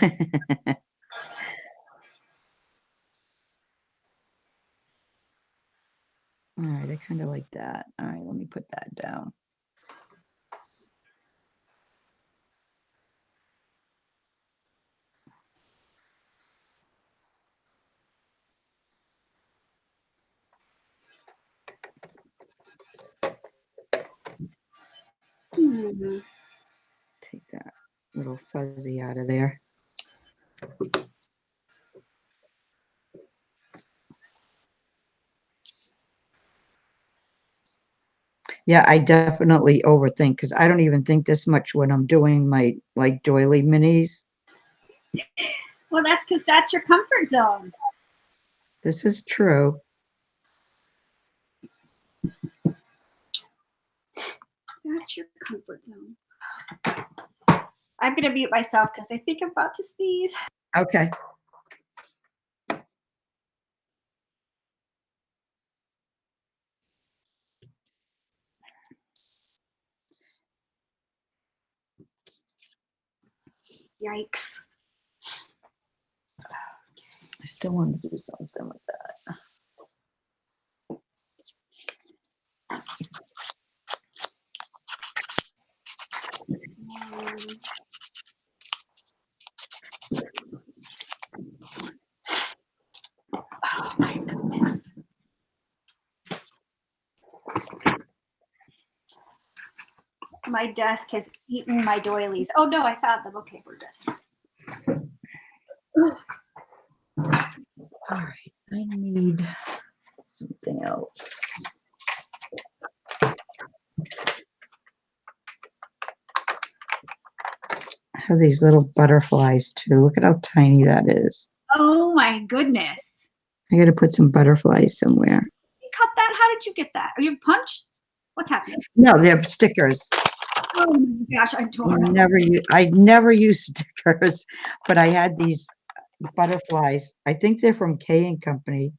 All right, I kind of like that. All right, let me put that down. Take that little fuzzy out of there. Yeah, I definitely overthink because I don't even think this much when I'm doing my like doily minis. Well, that's because that's your comfort zone. This is true. That's your comfort zone. I'm going to mute myself because I think I'm about to sneeze. Okay. Yikes. I still want to do something with that. Oh my goodness. My desk has eaten my doilies. Oh no, I found them. Okay, we're good. All right, I need something else. I have these little butterflies too. Look at how tiny that is. Oh my goodness. I got to put some butterflies somewhere. You cut that? How did you get that? Are you punched? What's happening? No, they're stickers. Oh my gosh, I don't know. I never use stickers, but I had these butterflies. I think they're from K and Company.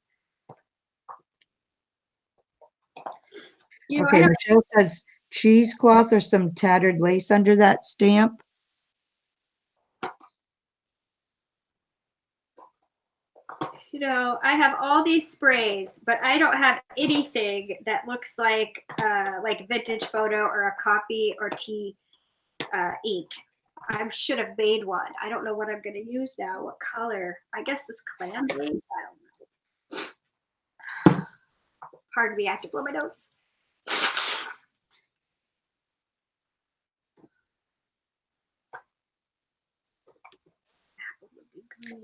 You know, Okay, Michelle says cheesecloth or some tattered lace under that stamp. You know, I have all these sprays, but I don't have anything that looks like vintage photo or a coffee or tea ink. I should have made one. I don't know what I'm going to use now. What color? I guess this clam base. I don't know. Pardon me, I have to blow my nose.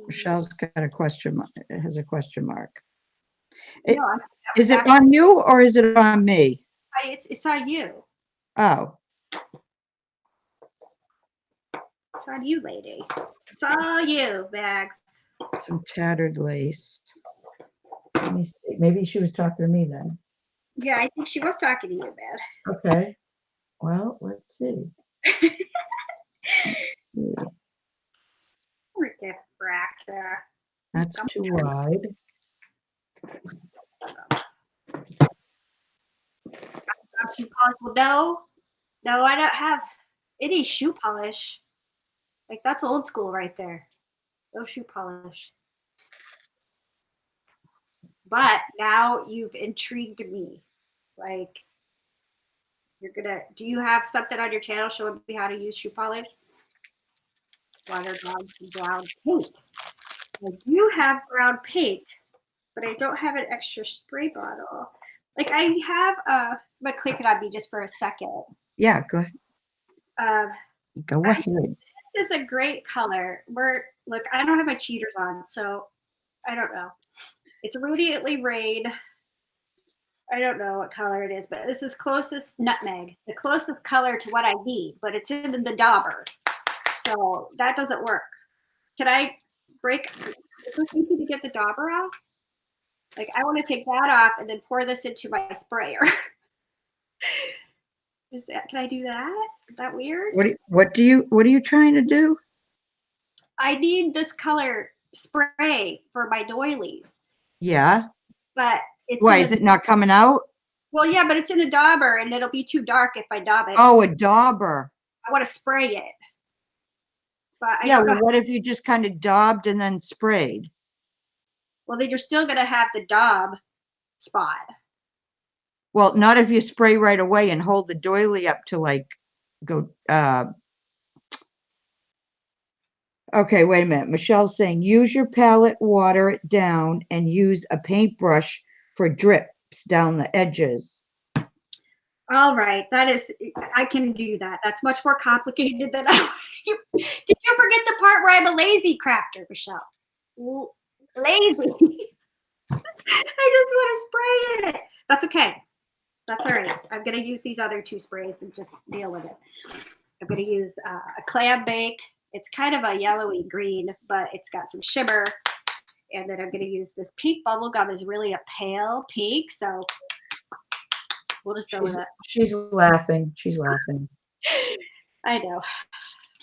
Michelle's got a question mark. It has a question mark. No, Is it on you or is it on me? It's on you. Oh. It's on you, lady. It's all you, Max. Some tattered lace. Let me see. Maybe she was talking to me then. Yeah, I think she was talking to you, man. Okay. Well, let's see. That's too wide. Shoe polish. Well, no, I don't have any shoe polish. Like that's old school right there. No shoe polish. But now you've intrigued me. Like do you have something on your channel showing me how to use shoe polish? Water, brown paint. I do have brown paint, but I don't have an extra spray bottle. Like I have I'm gonna click it on me just for a second. Yeah, go ahead. Go ahead. This is a great color. Look, I don't have my cheaters on, so I don't know. It's Radiantly Rain. I don't know what color it is, but this is closest nutmeg, the closest color to what I need, but it's in the dauber. So that doesn't work. Can I break? Is it easy to get the dauber out? Like I want to take that off and then pour this into my sprayer. Can I do that? Is that weird? What are you trying to do? I need this color spray for my doilies, Yeah. but it's Why is it not coming out? well, yeah, but it's in a dauber and it'll be too dark if I daub it. Oh, a dauber. I want to spray it. But I Yeah, don't know. well, what if you just kind of daubed and then sprayed? Well, then you're still going to have the daub spot. Well, not if you spray right away and hold the doily up to like go. Okay, wait a minute. Michelle's saying use your palette, water it down, and use a paintbrush for drips down the edges. All right, I can do that. That's much more complicated than I. Did you forget the part where I'm a lazy crafter, Michelle? Lazy. I just want to spray it. That's okay. That's all right. I'm going to use these other two sprays and just deal with it. I'm going to use a clam bake. It's kind of a yellowy green, but it's got some shimmer. And then I'm going to use this pink bubble gum is really a pale pink. So we'll just go with it. She's laughing. She's laughing. I know.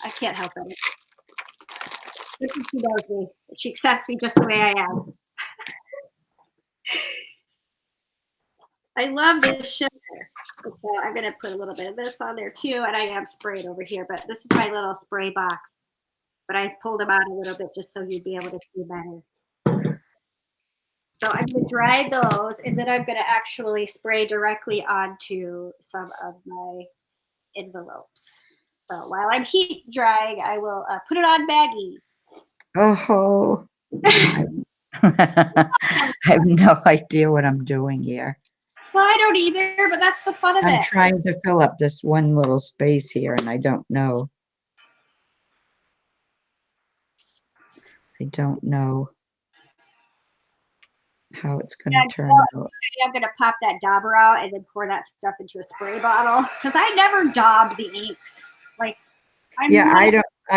I can't help it. She knows me. She accepts me just the way I am. I love this shimmer. So I'm going to put a little bit of this on there too. And I am sprayed over here, but this is my little spray box. But I pulled them out a little bit just so you'd be able to see better. So I'm going to dry those, and then I'm going to actually spray directly onto some of my envelopes. So while I'm heat drying, I will put it on Maggie. Oh. I have no idea what I'm doing here. Well, I don't either, but that's the fun of it. I'm trying to fill up this one little space here, and I don't know. I don't know how it's going to turn out. I'm going to pop that dauber out and then pour that stuff into a spray bottle because I never daub the inks. Like, I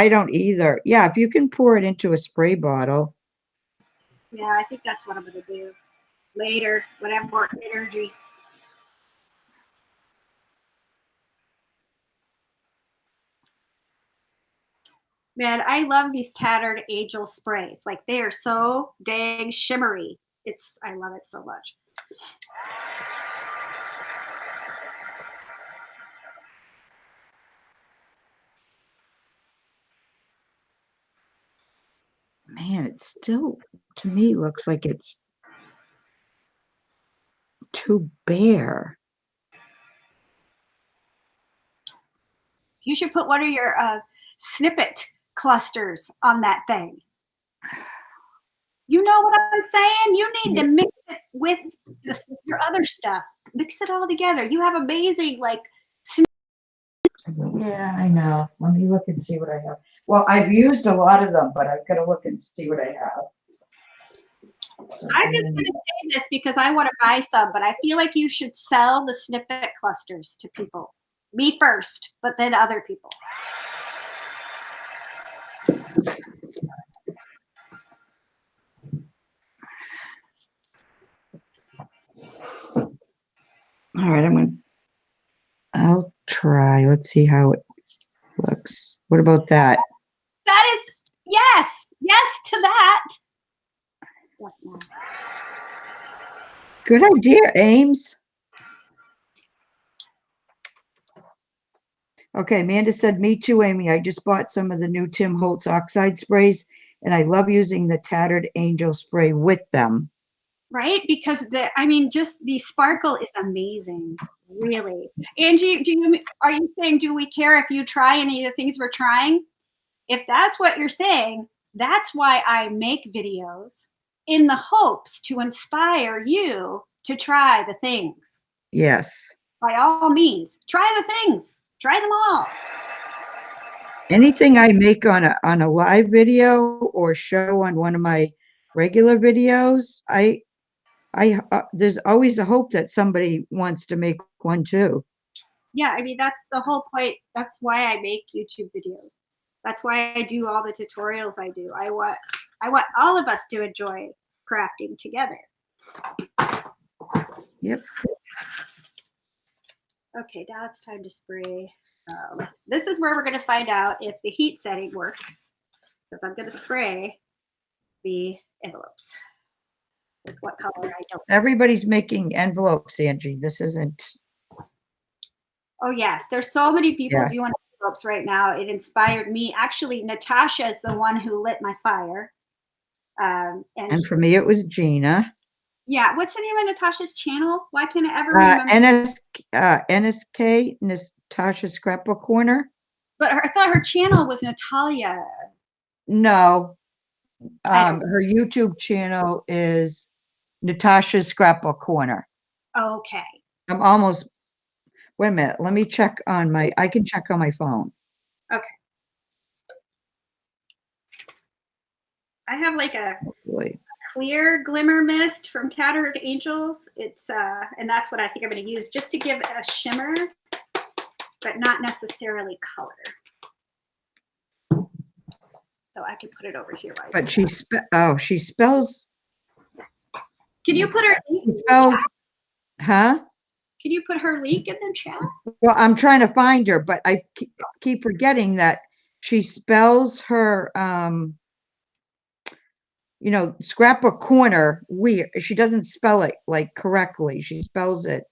don't either. Yeah, if you can pour it into a spray bottle. Yeah, I think that's what I'm going to do later when I have more energy. Man, I love these tattered angel sprays. Like they are so dang shimmery. I love it so much. Man, it still, to me, looks like it's too bare. You should put one of your snippet clusters on that thing. You know what I'm saying? You need to mix it with your other stuff. Mix it all together. You have amazing, like. Yeah, I know. Let me look and see what I have. Well, I've used a lot of them, but I've got to look and see what I have. I'm just going to say this because I want to buy some, but I feel like you should sell the snippet clusters to people. Me first, but then other people. All right, I'll try. Let's see how it looks. What about that? That is, yes to that. That's nice. Good idea, Ames. Okay, Amanda said, me too, Amy. I just bought some of the new Tim Holtz oxide sprays, and I love using the Tattered Angel spray with them. Right? Because just the sparkle is amazing, really. Angie, are you saying, do we care if you try any of the things we're trying? If that's what you're saying, that's why I make videos in the hopes to inspire you to try the things. Yes. By all means, try the things. Try them all. Anything I make on a live video or show on one of my regular videos, there's always a hope that somebody wants to make one too. Yeah, that's the whole point. That's why I make YouTube videos. That's why I do all the tutorials I do. I want all of us to enjoy crafting together. Yep. Okay, now it's time to spray. This is where we're going to find out if the heat setting works, because I'm going to spray the envelopes. With what color, I don't know. Everybody's making envelopes, Angie. This isn't. Oh, yes. There's so many people Yeah. doing envelopes right now. It inspired me. Actually, Natasha is the one who lit my fire. And for me, it was Gina. Yeah. What's the name of Natasha's channel? Why can't I ever remember? NSK, Natasha Scrapbook Corner. But I thought her channel was Natalia. No. Her YouTube channel is Natasha's Scrapbook Corner. Okay. I'm almost, wait a minute. Let me check on I can check on my phone. Okay. I have like a clear glimmer mist from Tattered Angels. It's and that's what I think I'm going to use just to give a shimmer, but not necessarily color. So I can put it over here. But she spells. Can you put her link? Huh? Can you put her link in the chat? Well, I'm trying to find her, but I keep forgetting that she spells her Scrapbook Corner weird. She doesn't spell it like correctly. She spells it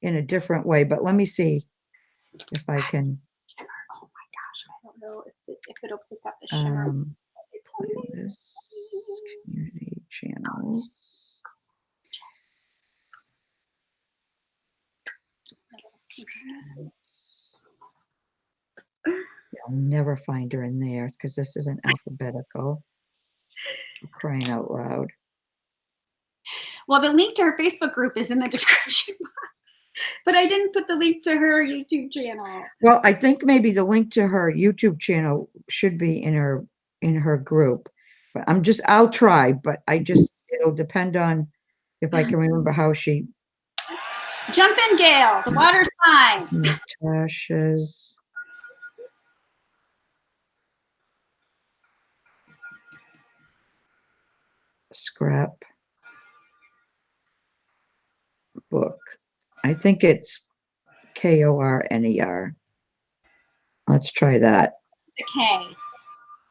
in a different way. But let me see if I can. Oh my gosh, I don't know if it'll pick up the shimmer. Playlist, community channels. I'll never find her in there because this isn't alphabetical. I'm crying out loud. Well, the link to her Facebook group is in the description box, but I didn't put the link to her YouTube channel. Well, I think maybe the link to her YouTube channel should be in her group, but I'll try, but it'll depend on if I can remember how she. Jump in, Gail. The water's fine. Natasha's. Scrap book. I think it's Korner. Let's try that. The K.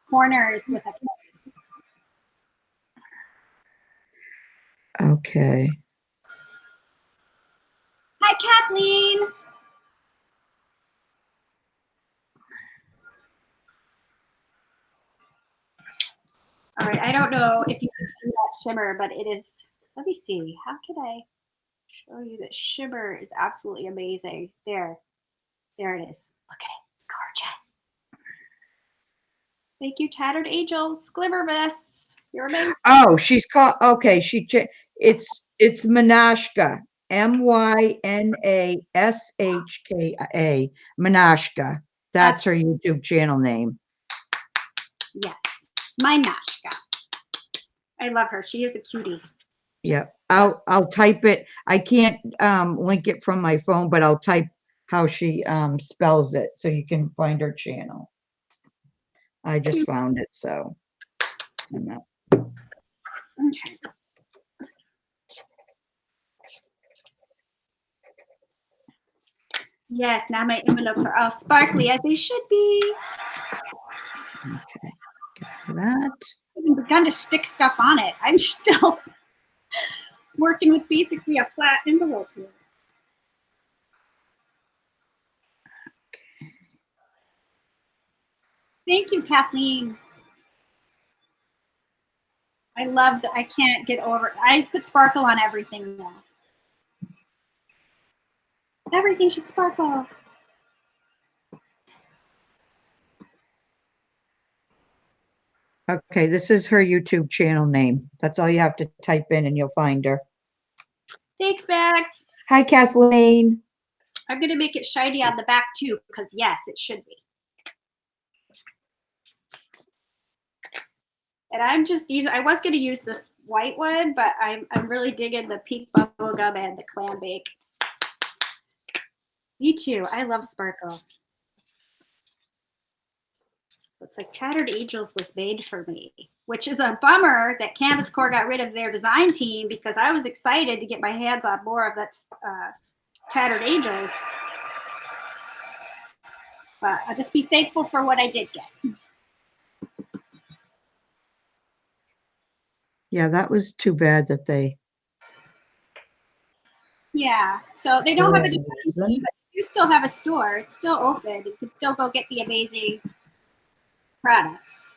Corners with a K. Okay. Hi, Kathleen. All right, I don't know if you can see that shimmer, but it is, let me see. How can I show you that shimmer is absolutely amazing. There it is. Look at it, it's gorgeous. Thank you, Tattered Angels, Glimmer Mists. You're amazing. Oh, she's called, okay, it's Manashka, Mynashka, Manashka. That's her YouTube channel name. Yes, my Nashka. I love her. She is a cutie. Yeah, I'll type it. I can't link it from my phone, but I'll type how she spells it so you can find her channel. I just found it, so. Okay. Yes, now my envelopes are all sparkly as they should be. Okay, get that. I've even begun to stick stuff on it. I'm still working with basically a flat envelope here. Okay. Thank you, Kathleen. I love that. I can't get over it. I put sparkle on everything now. Everything should sparkle. Okay, this is her YouTube channel name. That's all you have to type in and you'll find her. Thanks, Max. Hi, Kathleen. I'm going to make it shiny on the back too, because yes, it should be. And I'm just using, I was going to use this white one, but I'm really digging the pink bubblegum and the clam bake. Me too. I love sparkle. So Looks like Tattered Angels was made for me, which is a bummer that Canvas Core got rid of their design team because I was excited to get my hands on more of that Tattered Angels. But I'll just be thankful for what I did get. Yeah, that was too bad that they. Yeah, so they don't have a design team, but you still have a store. It's still open. You can still go get the amazing products.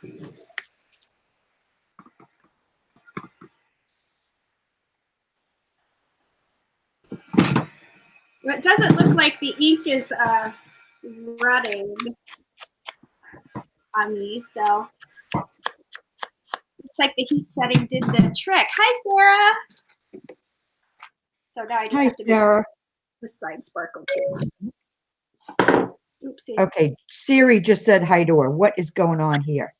It doesn't look like the ink is running on these, so it's like the heat setting did the trick. Hi, Sarah. So now I just have to Sarah. make this side sparkle too. Oopsie. Okay, Siri just said hi to her. What is going on here?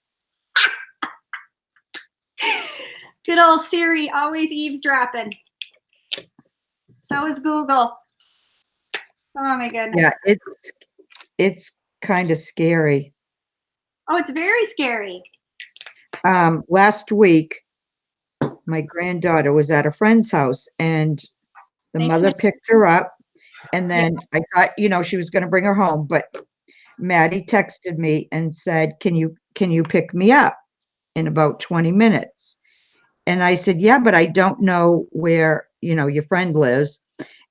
Good old Siri, always eavesdropping. So is Google. Oh my goodness. Yeah, it's kind of scary. Oh, it's very scary. Last week, my granddaughter was at a friend's house, and the mother picked her up, and then I thought, you know, she was going to bring her home, but Maddie texted me and said, can you pick me up in about 20 minutes? And I said, yeah, but I don't know where, you know, your friend lives.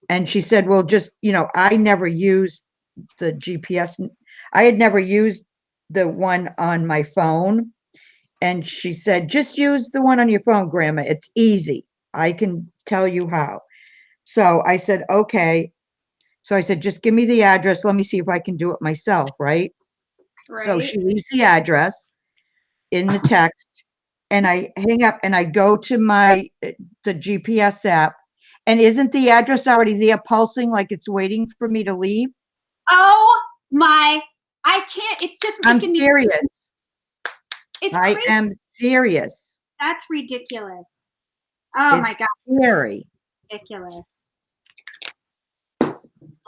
And she said, well, just, you know, I never used the GPS. I had never used the one on my phone. And she said, just use the one on your phone, Grandma. It's easy. I can tell you how. So I said, okay. So I said, just give me the address. Let me see if I can do it myself, right? So she leaves the address in the text, and I hang up and I go to the GPS app. And isn't the address already there pulsing like it's waiting for me to leave? Oh my, I can't, it's just making me. I'm serious. It's I crazy. am serious. That's ridiculous. Oh It's my God. Scary. Ridiculous.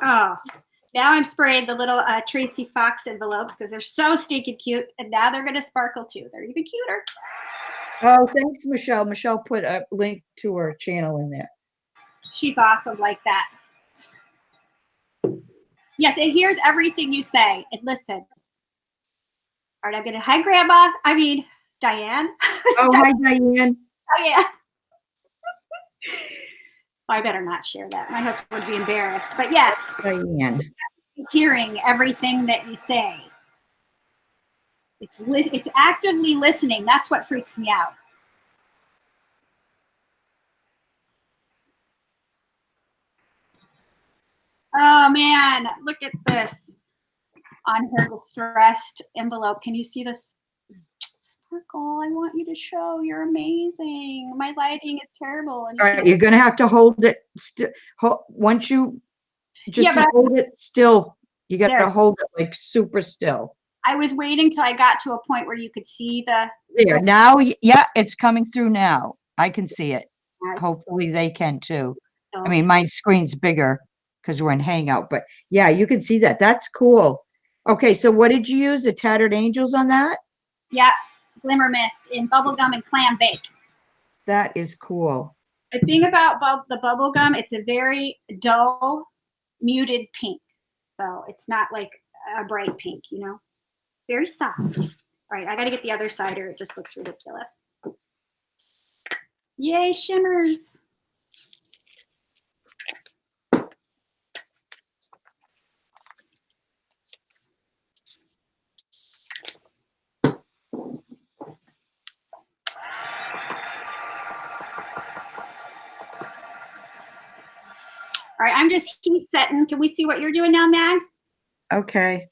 Oh, now I'm spraying the little Tracie Fox envelopes because they're so stinking cute. And now they're going to sparkle too. They're even cuter. Oh, thanks, Michelle. Michelle put a link to her channel in there. She's awesome like that. Yes, it hears everything you say. And listen. All right, I'm going to, hi, Grandma. I mean, Diane. Oh, hi, Diane. Oh, yeah. I better not share that. My husband would be embarrassed. But yes, Diane. Hearing everything that you say. It's actively listening. That's what freaks me out. Oh man, look at this on her distressed envelope. Can you see this sparkle? I want you to show. You're amazing. My lighting is terrible. And All right, you're going to have to hold it still. Once you just hold it still, you got to hold it like super still. I was waiting till I got to a point where you could see the. There, now, yeah, it's coming through now. I can see it. Hopefully they can too. I mean, my screen's bigger because we're in Hangout, but yeah, you can see that. That's cool. Okay, so what did you use? The Tattered Angels on that? Yeah, Glimmer Mist in bubblegum and clam bake. That is cool. The thing about the bubblegum, it's a very dull, muted pink. So it's not like a bright pink, you know? Very soft. All right, I got to get the other side or it just looks ridiculous. Yay, shimmers. All right, I'm just heat setting. Can we see what you're doing now, Mags? Okay.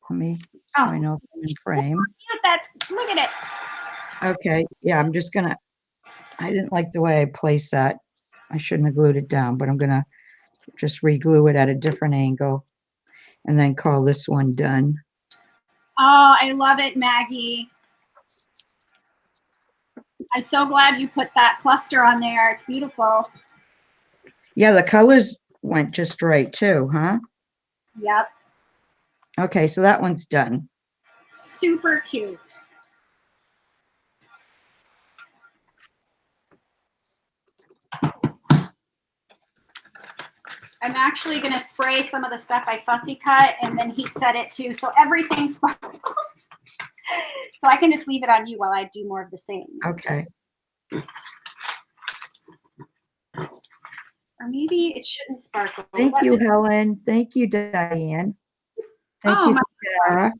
Let me, so I know if I'm in frame. Look at it. Okay, yeah, I'm just gonna, I didn't like the way I placed that. I shouldn't have glued it down, but I'm gonna just re-glue it at a different angle and then call this one done. Oh, I love it, Maggie. I'm so glad you put that cluster on there. It's beautiful. Yeah, the colors went just right too, huh? Yep. Okay, so that one's done. Super cute. I'm actually going to spray some of the stuff I fussy cut and then heat set it too, so everything sparkles. So I can just leave it on you while I do more of the same. Okay. Or maybe it shouldn't sparkle. Thank you, Helen. Thank you, Diane. Thank you, Sarah.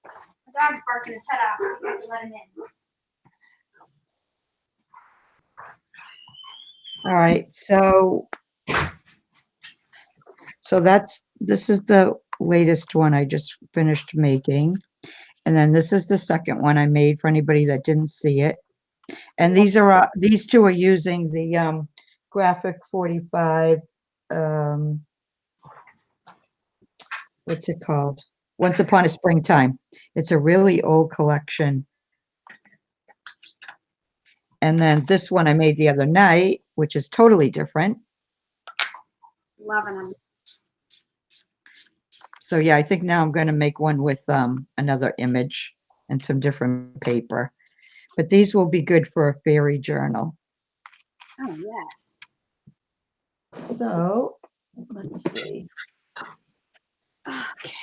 The dog's barking his head off. We have to let him in. All right, so this is the latest one I just finished making. And then this is the second one I made for anybody that didn't see it. And these two are using the Graphic 45, what's it called? Once Upon a Springtime. It's a really old collection. And then this one I made the other night, which is totally different. Loving them. So yeah, I think now I'm going to make one with another image and some different paper. But these will be good for a fairy journal. Oh, yes. So let's see. Okay.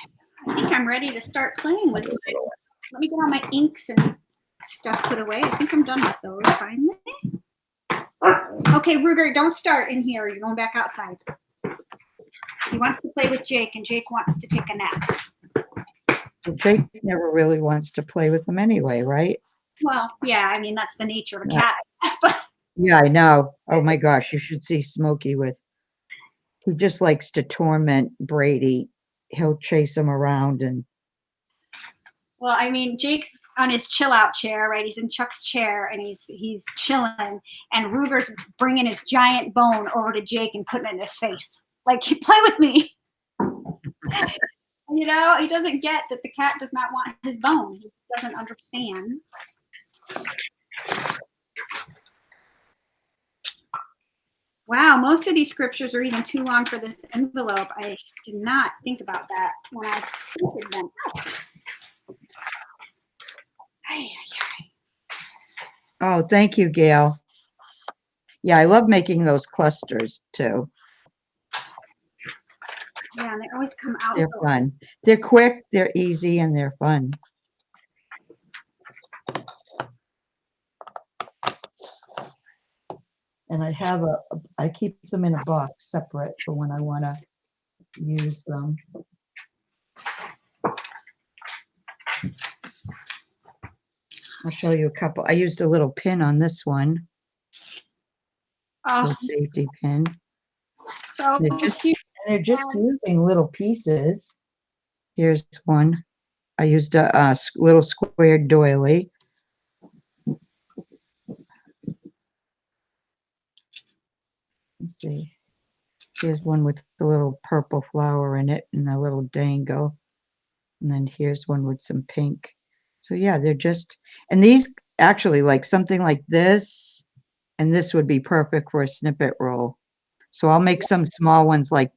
I think I'm ready to start playing with it. Let me get all my inks and stuff put away. I think I'm done with those finally. Okay, Ruger, don't start in here. You're going back outside. He wants to play with Jake, and Jake wants to take a nap. Well, Jake never really wants to play with them anyway, right? Well, yeah, I mean, that's the nature of a cat, I guess, but Yeah, I know. Oh my gosh, you should see Smokey he just likes to torment Brady. He'll chase him around and. well, I mean, Jake's on his chill out chair, right? He's in Chuck's chair and he's chilling, and Ruger's bringing his giant bone over to Jake and putting it in his face. Like, play with me. You know, he doesn't get that the cat does not want his bone. He doesn't understand. Wow, most of these scriptures are even too long for this envelope. I did not think about that when I printed them out. Oh, thank you, Gail. Yeah, I love making those clusters too. Yeah, and they always come out. They're fun. They're quick, they're easy, and they're fun. And I keep them in a box separate for when I want to use them. I'll show you a couple. I used a little pin on this one. A safety pin. So cute. They're just using little pieces. Here's one. I used a little square doily. Let's see. Here's one with the little purple flower in it and a little dangle. And then here's one with some pink. So yeah, they're just, and these actually, like something like this, and this would be perfect for a snippet roll. So I'll make some small ones like,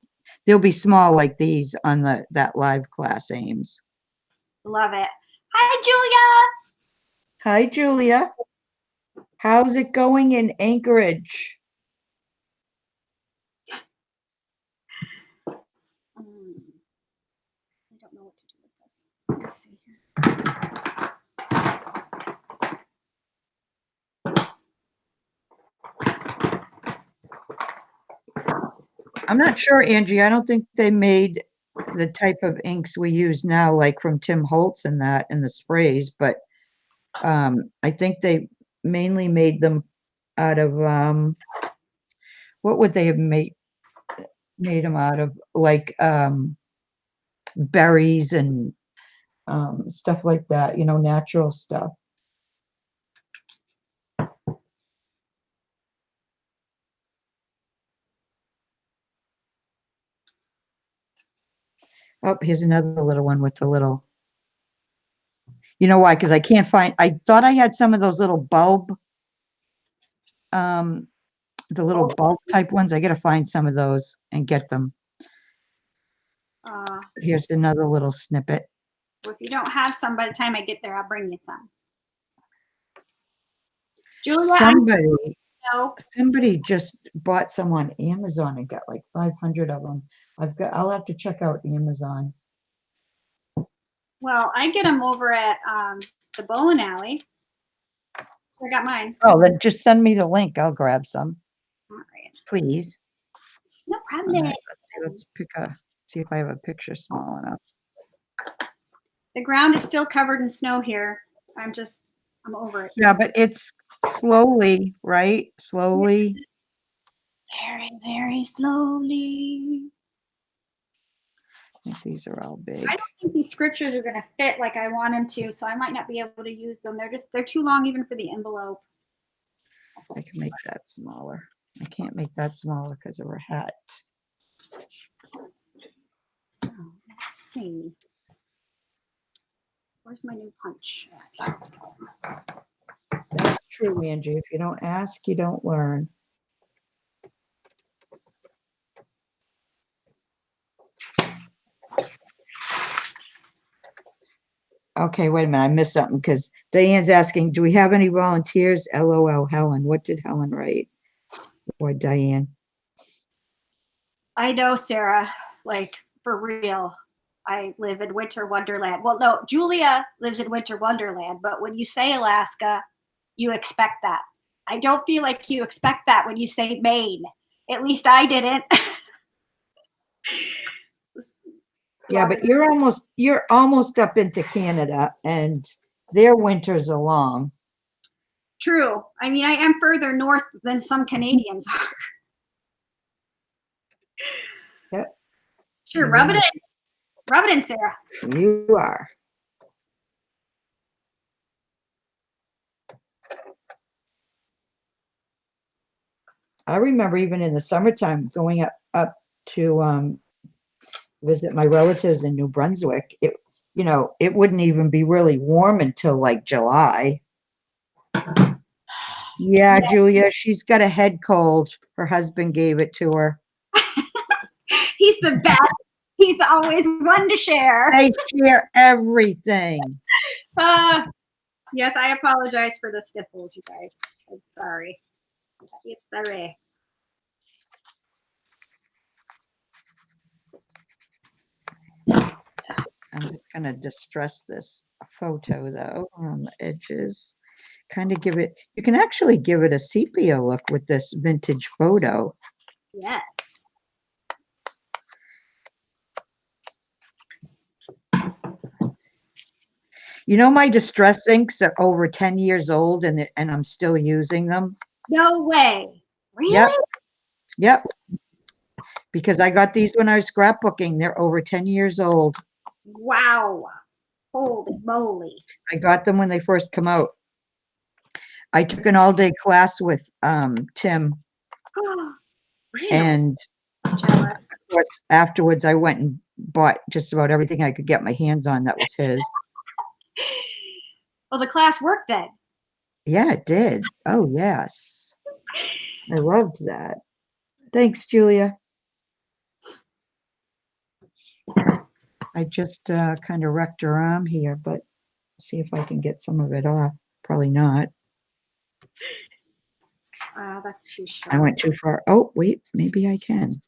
they'll be small like these on that live class, Ames. Love it. Hi, Julia. Hi, Julia. How's it going in Anchorage? I don't know what to do with this. Let's see here. I'm not sure, Angie. I don't think they made the type of inks we use now, like from Tim Holtz and that, and the sprays, but I think they mainly made them out of what would they have made them out of? Like berries and stuff like that, you know, natural stuff. Oh, here's another little one with the little, you know why? Because I can't find, I thought I had some of those little bulb, the little bulb type ones. I got to find some of those and get them. Here's another little snippet. So if you don't have some by the time I get there, I'll bring you some. Julia, Somebody just bought some on Amazon and got like 500 of them. I'll have to check out Amazon. well, I get them over at the bowling alley. I got mine. Oh, then just send me the link. I'll grab some. All right. Please. No All problem. right, let's see if I have a picture small enough. The ground is still covered in snow here. I'm over it. Yeah, but it's slowly, right? Slowly. Very, very slowly. I think these are all big. I don't think these scriptures are going to fit like I want them to, so I might not be able to use them. They're too long even for the envelope. I can make that smaller. I can't make that smaller because of her hat. So, let's see. Where's my new punch? That's true, Angie. If you don't ask, you don't learn. Okay, wait a minute. I missed something because Diane's asking, do we have any volunteers? LOL, Helen. What did Helen write? Or Diane? I know, Sarah, like for real. I live in Winter Wonderland. Well, no, Julia lives in Winter Wonderland, but when you say Alaska, you expect that. I don't feel like you expect that when you say Maine. At least I didn't. Yeah, but you're almost up into Canada and their winters are long. True. I mean, I am further north than some Canadians are. Yep. Sure, rub it in. Rub it in, Sarah. You are. I remember even in the summertime going up to visit my relatives in New Brunswick. It wouldn't even be really warm until like July. Yeah, Julia, she's got a head cold. Her husband gave it to her. He's the best. He's always one to share. They share everything. Yes, I apologize for the sniffles, you guys. I'm sorry. It's sorry. I'm just going to distress this photo, though, on the edges. Kind of you can actually give it a sepia look with this vintage photo. Yes. You know, my distress inks are over 10 years old and I'm still using them. No way. Really? Yep. Because I got these when I was scrapbooking. They're over 10 years old. Wow. Holy moly. I got them when they first come out. I took an all-day class with Tim. Really? And jealous. Of course, afterwards, I went and bought just about everything I could get my hands on that was his. Well, the class worked then. Yeah, it did. Oh, yes. I loved that. Thanks, Julia. I just kind of wrecked her arm here, but see if I can get some of it off. Probably not. Wow, that's too short. I went too far. Oh, wait, maybe I can.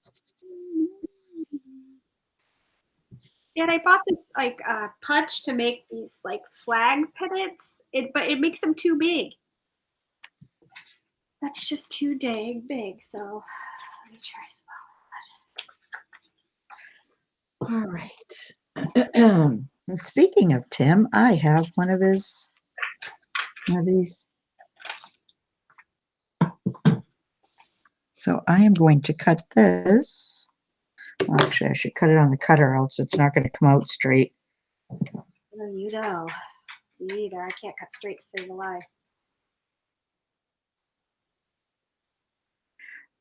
Yeah, I bought this like punch to make these like flag pennants, but it makes them too big. That's just too dang big. So let me try All right. And speaking of Tim, I have one of these. So I am going to cut this. Well, actually, I should cut it on the cutter, else it's not going to come out straight. Oh, you know, me either. I can't cut straight to save a life.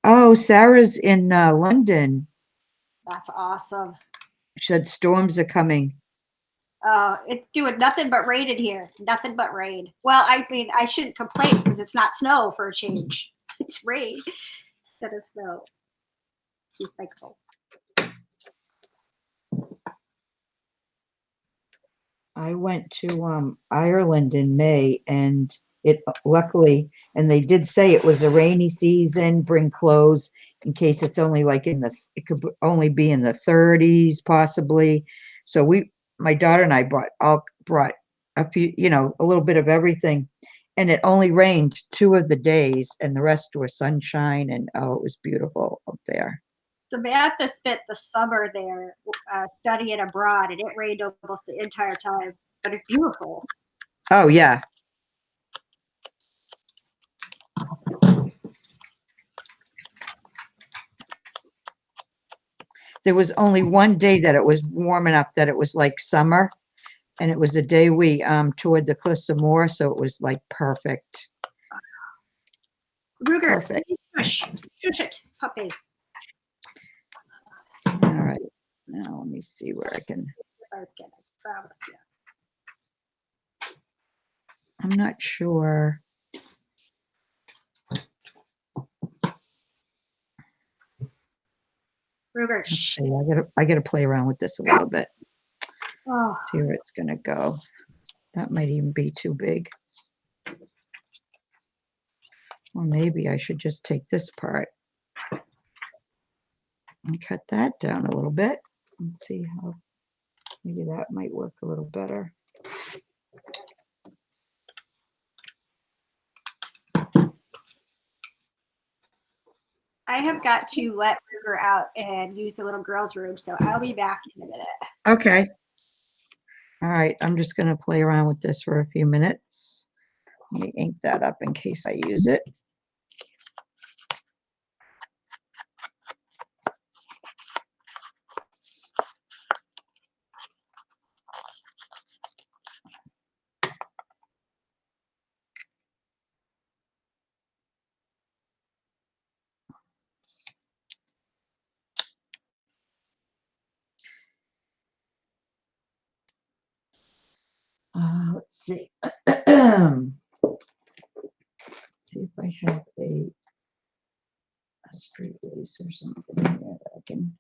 Oh, Sarah's in London. That's awesome. She said storms are coming. It's doing nothing but rain in here. Nothing but rain. Well, I mean, I shouldn't complain because it's not snow for a change. It's rain instead of snow. Be thankful. I went to Ireland in May, and it luckily, and they did say it was a rainy season, bring clothes in case it's only like it could only be in the 30s possibly. So my daughter and I brought a few, a little bit of everything, and it only rained 2 of the days, and the rest were sunshine, and oh, it was beautiful up there. Samantha spent the summer there studying abroad, and it rained almost the entire time, but it's beautiful. Oh yeah. There was only one day that it was warm enough that it was like summer, and it was the day we toured the Cliffs of Moher, so it was like perfect. Ruger, Perfect. shush it, puppy. All right. Now let me see where I can. I promise you. I'm not sure. Ruger, Let's see. I gotta play around with this a little bit. Oh. See where it's gonna go. That might even be too big. Or maybe I should just take this part and cut that down a little bit and see how maybe that might work a little better. I have got to let Ruger out and use the little girl's room, so I'll be back in a minute. Okay. All right, I'm just going to play around with this for a few minutes. Let me ink that up in case I use it. Let's see. See if I have a straight lace or something here that I can.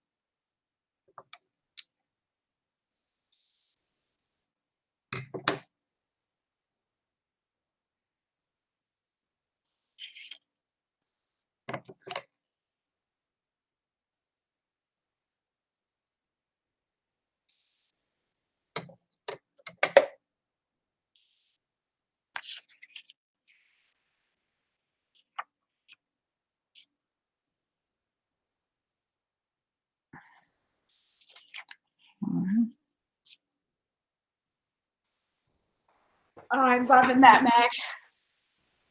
Oh, I'm loving that, Max.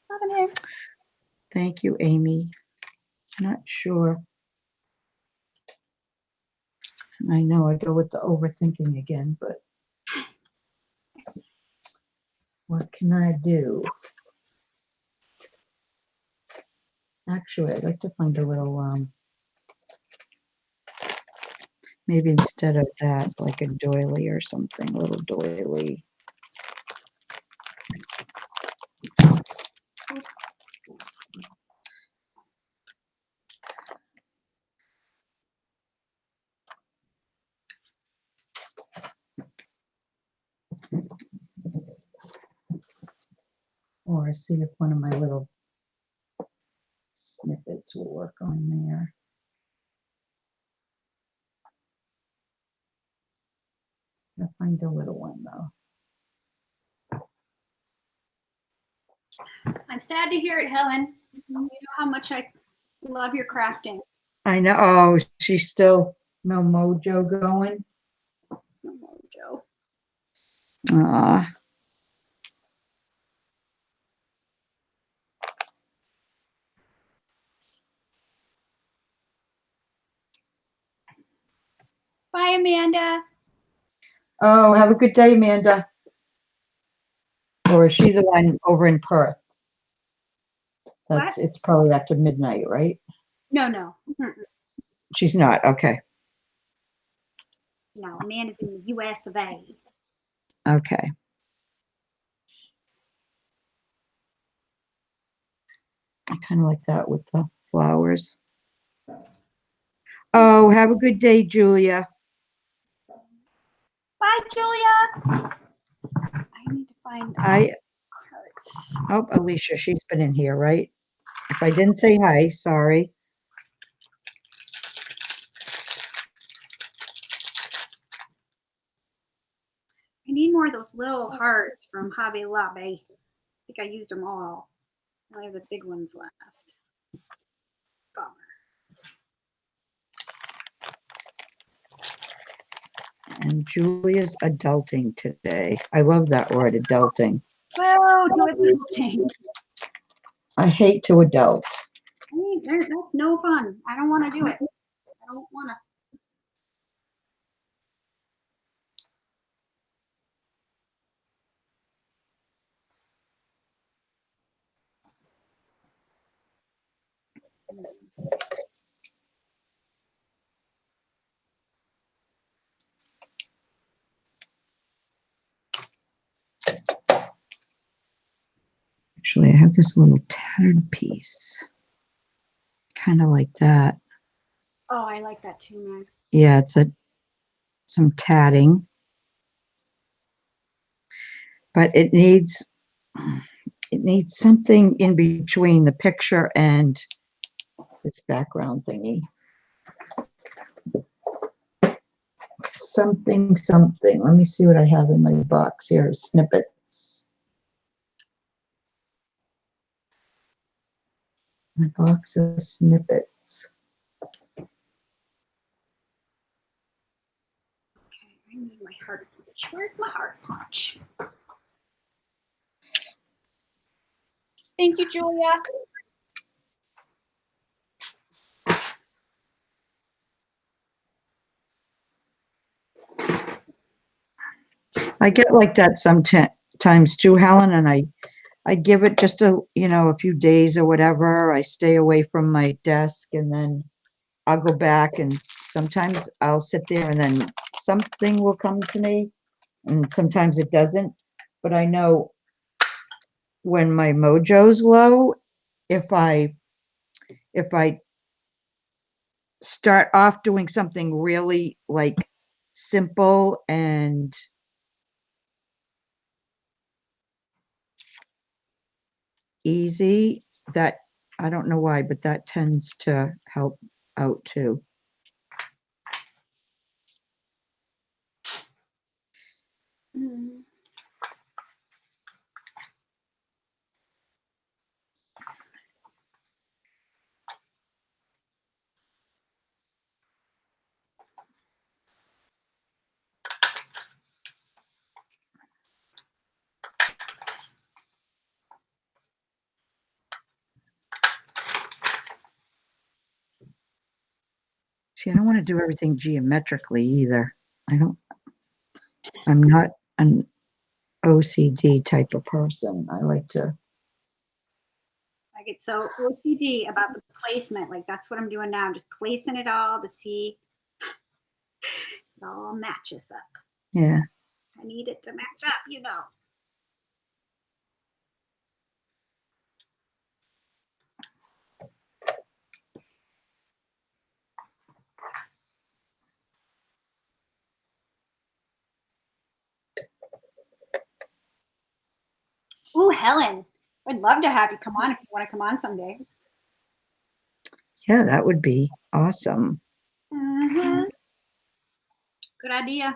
Loving it. Thank you, Amy. Not sure. I know I go with the overthinking again, but what can I do? Actually, I'd like to find a little, maybe instead of that, like a doily or something, a little doily. Or see if one of my little snippets will work on there. I'll find a little one though. I'm sad to hear it, Helen. You know how much I love your crafting. I know. Oh, she's still no mojo going. No mojo. Ah. Bye, Amanda. Oh, have a good day, Amanda. Or is she the one over in Perth? It's probably after midnight, right? No. She's not. Okay. No, Amanda's in the U.S. of A. Okay. I kind of like that with the flowers. Oh, have a good day, Julia. Bye, Julia. find Hi. cards. Oh, Alicia, she's been in here, right? If I didn't say hi, sorry. I need more of those little hearts from Hobby Lobby. I think I used them all. I only have the big ones left. Bummer. And Julia's adulting today. I love that word, adulting. Whoa, do adulting. I hate to adult. That's no fun. I don't want to do it. I don't want to. Actually, I have this little tattered piece. Kind of like that. Oh, I like that too, Max. Yeah, it's some tatting. But it needs something in between the picture and this background thingy. Something. Let me see what I have in my box here. Snippets. My box of snippets. Okay, I need my heart punch. Where's my heart punch? Thank you, Julia. I get like that sometimes too, Helen, and I give it just a few days or whatever. I stay away from my desk and then I'll go back and sometimes I'll sit there and then something will come to me and sometimes it doesn't. But I know when my mojo's low, if I start off doing something really like simple and easy, that I don't know why, but that tends to help out too. Mm. See, I don't want to do everything geometrically either. I'm not an OCD type of person. I like to. I get so OCD about the placement. Like that's what I'm doing now. I'm just placing it all to see it all matches up. Yeah. I need it to match up, you know. Ooh, Helen, I'd love to have you come on if you want to come on someday. Yeah, that would be awesome. Mm-hmm. Good idea.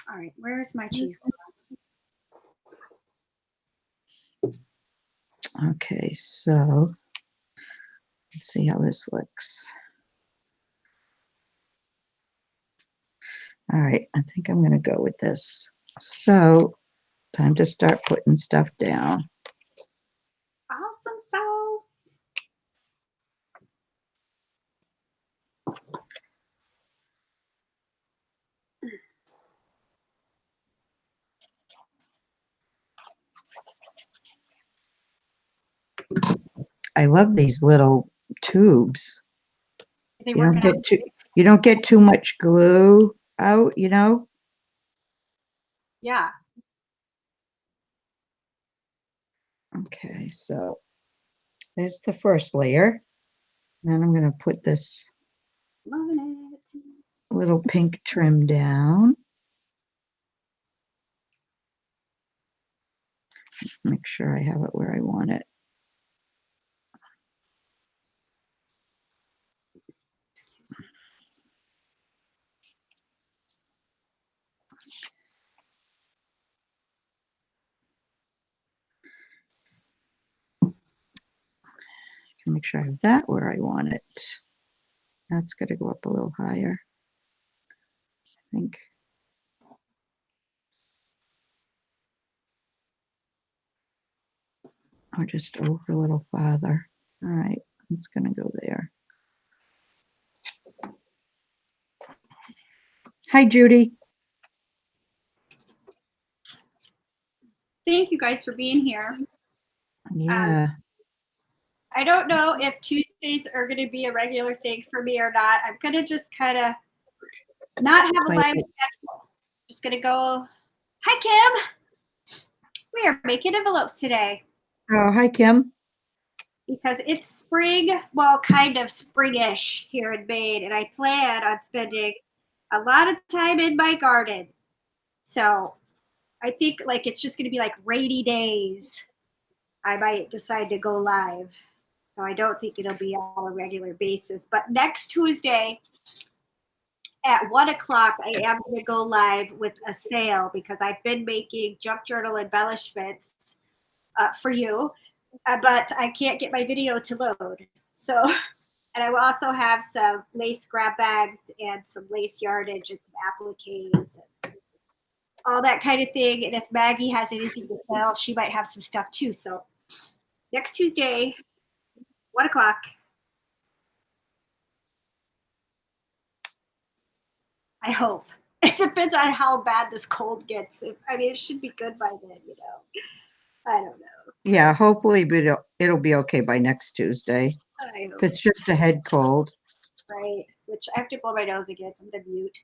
All right, where's my cheese? Okay, so let's see how this looks. All right, I think I'm going to go with this. So, time to start putting stuff down. Awesome sauce. I love these little tubes. Are they You don't working out? get too much glue out, you know? Yeah. Okay, so there's the first layer. Then I'm going to put this Loving it. little pink trim down. Make sure I have it where I want it. Make sure I have that where I want it. That's going to go up a little higher, I think. Or just over a little farther. All right, it's going to go there. Hi, Judy. Thank you guys for being here. Yeah. I don't know if Tuesdays are going to be a regular thing for me or not. I'm going to just kind of not have a live schedule. Just going to go, hi, Kim. We are making envelopes today. Oh, hi, Kim. Because it's spring, well, kind of springish here in Maine, and I plan on spending a lot of time in my garden. So I think like it's just going to be like rainy days. I might decide to go live. So I don't think it'll be on a regular basis. But next Tuesday at 1 o'clock, I am going to go live with a sale because I've been making junk journal embellishments for you, but I can't get my video to load. So, and I will also have some lace grab bags and some lace yardage and some appliques and all that kind of thing. And if Maggie has anything to sell, she might have some stuff too. So next Tuesday, 1 o'clock. I hope. It depends on how bad this cold gets. I mean, it should be good by then, you know. I don't know. Yeah, hopefully it'll be okay by next Tuesday. I hope. If it's just a head cold. Right. Which I have to blow my nose again, so I'm going to mute.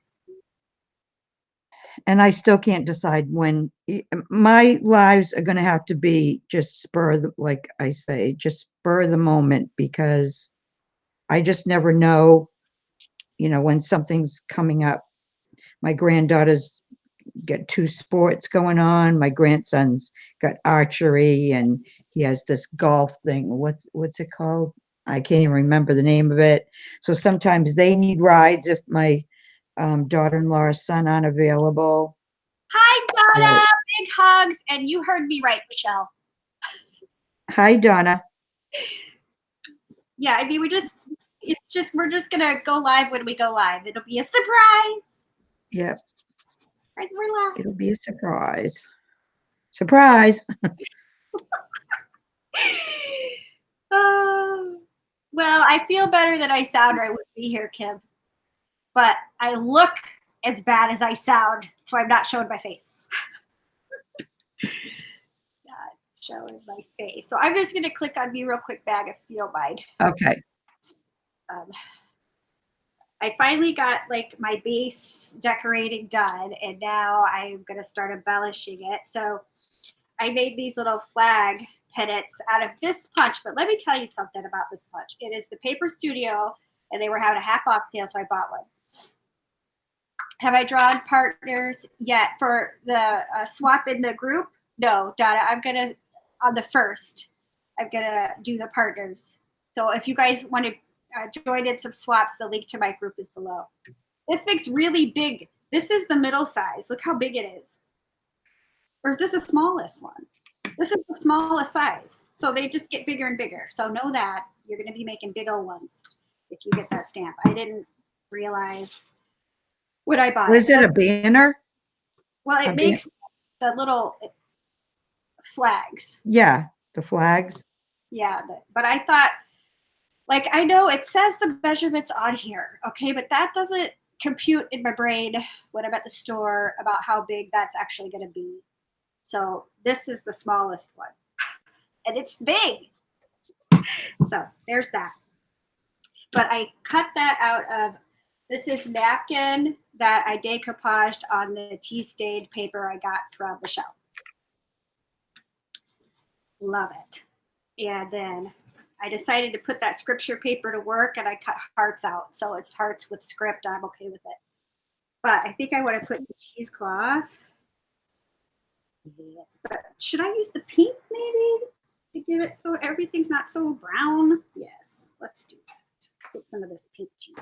And I still can't decide when. My lives are going to have to be just like I say, just spur the moment, because I just never know, when something's coming up. My granddaughter's got 2 sports going on. My grandson's got archery, and he has this golf thing. What's it called? I can't even remember the name of it. So sometimes they need rides if my daughter-in-law's son aren't available. Hi, Donna. Big hugs. And you heard me right, Michelle. Hi, Donna. Yeah, I mean, we're just gonna go live when we go live. It'll be a surprise. Yep. Surprise, we're live. It'll be a surprise. Surprise. Well, I feel better than I sound, or I wouldn't be here, Kim. But I look as bad as I sound, so I'm not showing my face. Not showing my face. So I'm just gonna click on me real quick, Bag, if you don't mind. Okay. I finally got like my base decorating done, and now I'm gonna start embellishing it. So I made these little flag pennants out of this punch, but let me tell you something about this punch. It is the Paper Studio, and they were having a half off sale, so I bought one. Have I drawn partners yet for the swap in the group? No, Donna, I'm gonna, on the 1st, I'm gonna do the partners. So if you guys want to join in some swaps, the link to my group is below. This makes really big. This is the middle size. Look how big it is. Or is this the smallest one? This is the smallest size. So they just get bigger and bigger. So know that you're going to be making big old ones if you get that stamp. I didn't realize what I bought. Was it a banner? Well, it makes the little flags. Yeah, the flags. Yeah, but I thought, like, I know it says the measurements on here, okay, but that doesn't compute in my brain when I'm at the store about how big that's actually going to be. So this is the smallest one, and it's big. So there's that. But I cut that out of, this is napkin that I decoupaged on the tea stained paper I got from Michelle. Love it. And then I decided to put that scripture paper to work, and I cut hearts out. So it's hearts with script. I'm okay with it. But I think I want to put some cheesecloth. Yes, but should I use the pink maybe to give it so everything's not so brown? Yes, let's do that. Put some of this pink cheese.